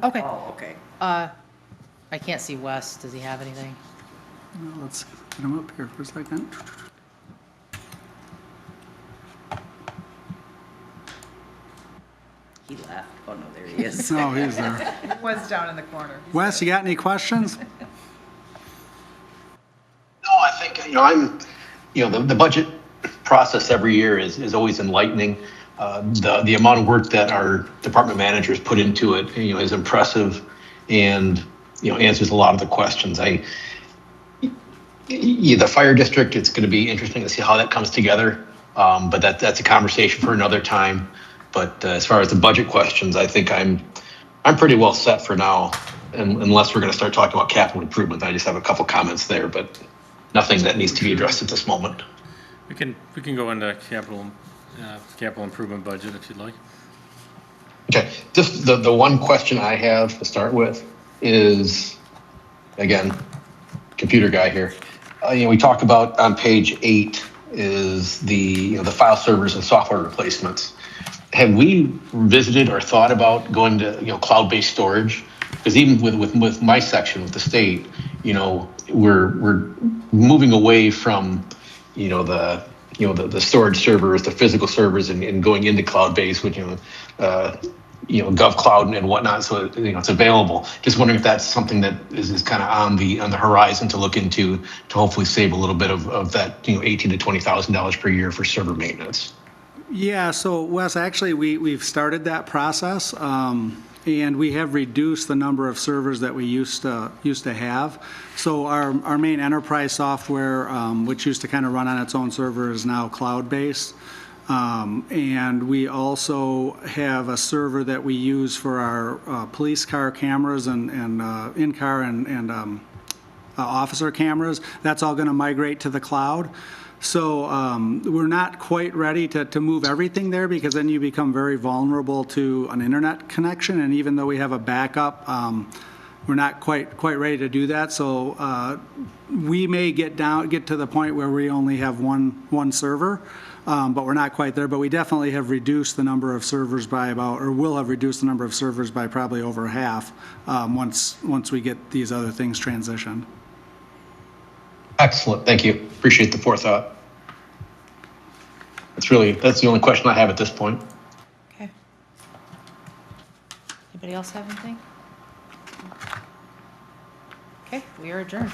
Okay. Oh, okay. I can't see Wes. Does he have anything? Well, let's get him up here for a second. He left. Oh, no, there he is. No, he's there. It was down in the corner. Wes, you got any questions? No, I think, the budget process every year is always enlightening. The amount of work that our department managers put into it, is impressive and, answers a lot of the questions. The fire district, it's going to be interesting to see how that comes together. But that's a conversation for another time. But as far as the budget questions, I think I'm pretty well set for now, unless we're going to start talking about capital improvement. I just have a couple comments there, but nothing that needs to be addressed at this moment. We can go into capital improvement budget if you'd like. Okay, just the one question I have to start with is, again, computer guy here. We talk about on page 8 is the file servers and software replacements. Have we visited or thought about going to cloud-based storage? Because even with my section with the state, we're moving away from the storage servers, the physical servers, and going into cloud-based with GovCloud and whatnot. So it's available. Just wondering if that's something that is kind of on the horizon to look into to hopefully save a little bit of that $18,000 to $20,000 per year for server maintenance. Yeah, so Wes, actually, we've started that process, and we have reduced the number of servers that we used to have. So our main enterprise software, which used to kind of run on its own server, is now cloud-based. And we also have a server that we use for our police car cameras and in-car and officer cameras. That's all going to migrate to the cloud. So we're not quite ready to move everything there, because then you become very vulnerable to an internet connection. And even though we have a backup, we're not quite ready to do that. So we may get to the point where we only have one server, but we're not quite there. But we definitely have reduced the number of servers by will have reduced the number of servers by probably over half once we get these other things transitioned. Excellent, thank you. Appreciate the forethought. That's the only question I have at this point. Okay. Anybody else have anything? Okay, we are adjourned.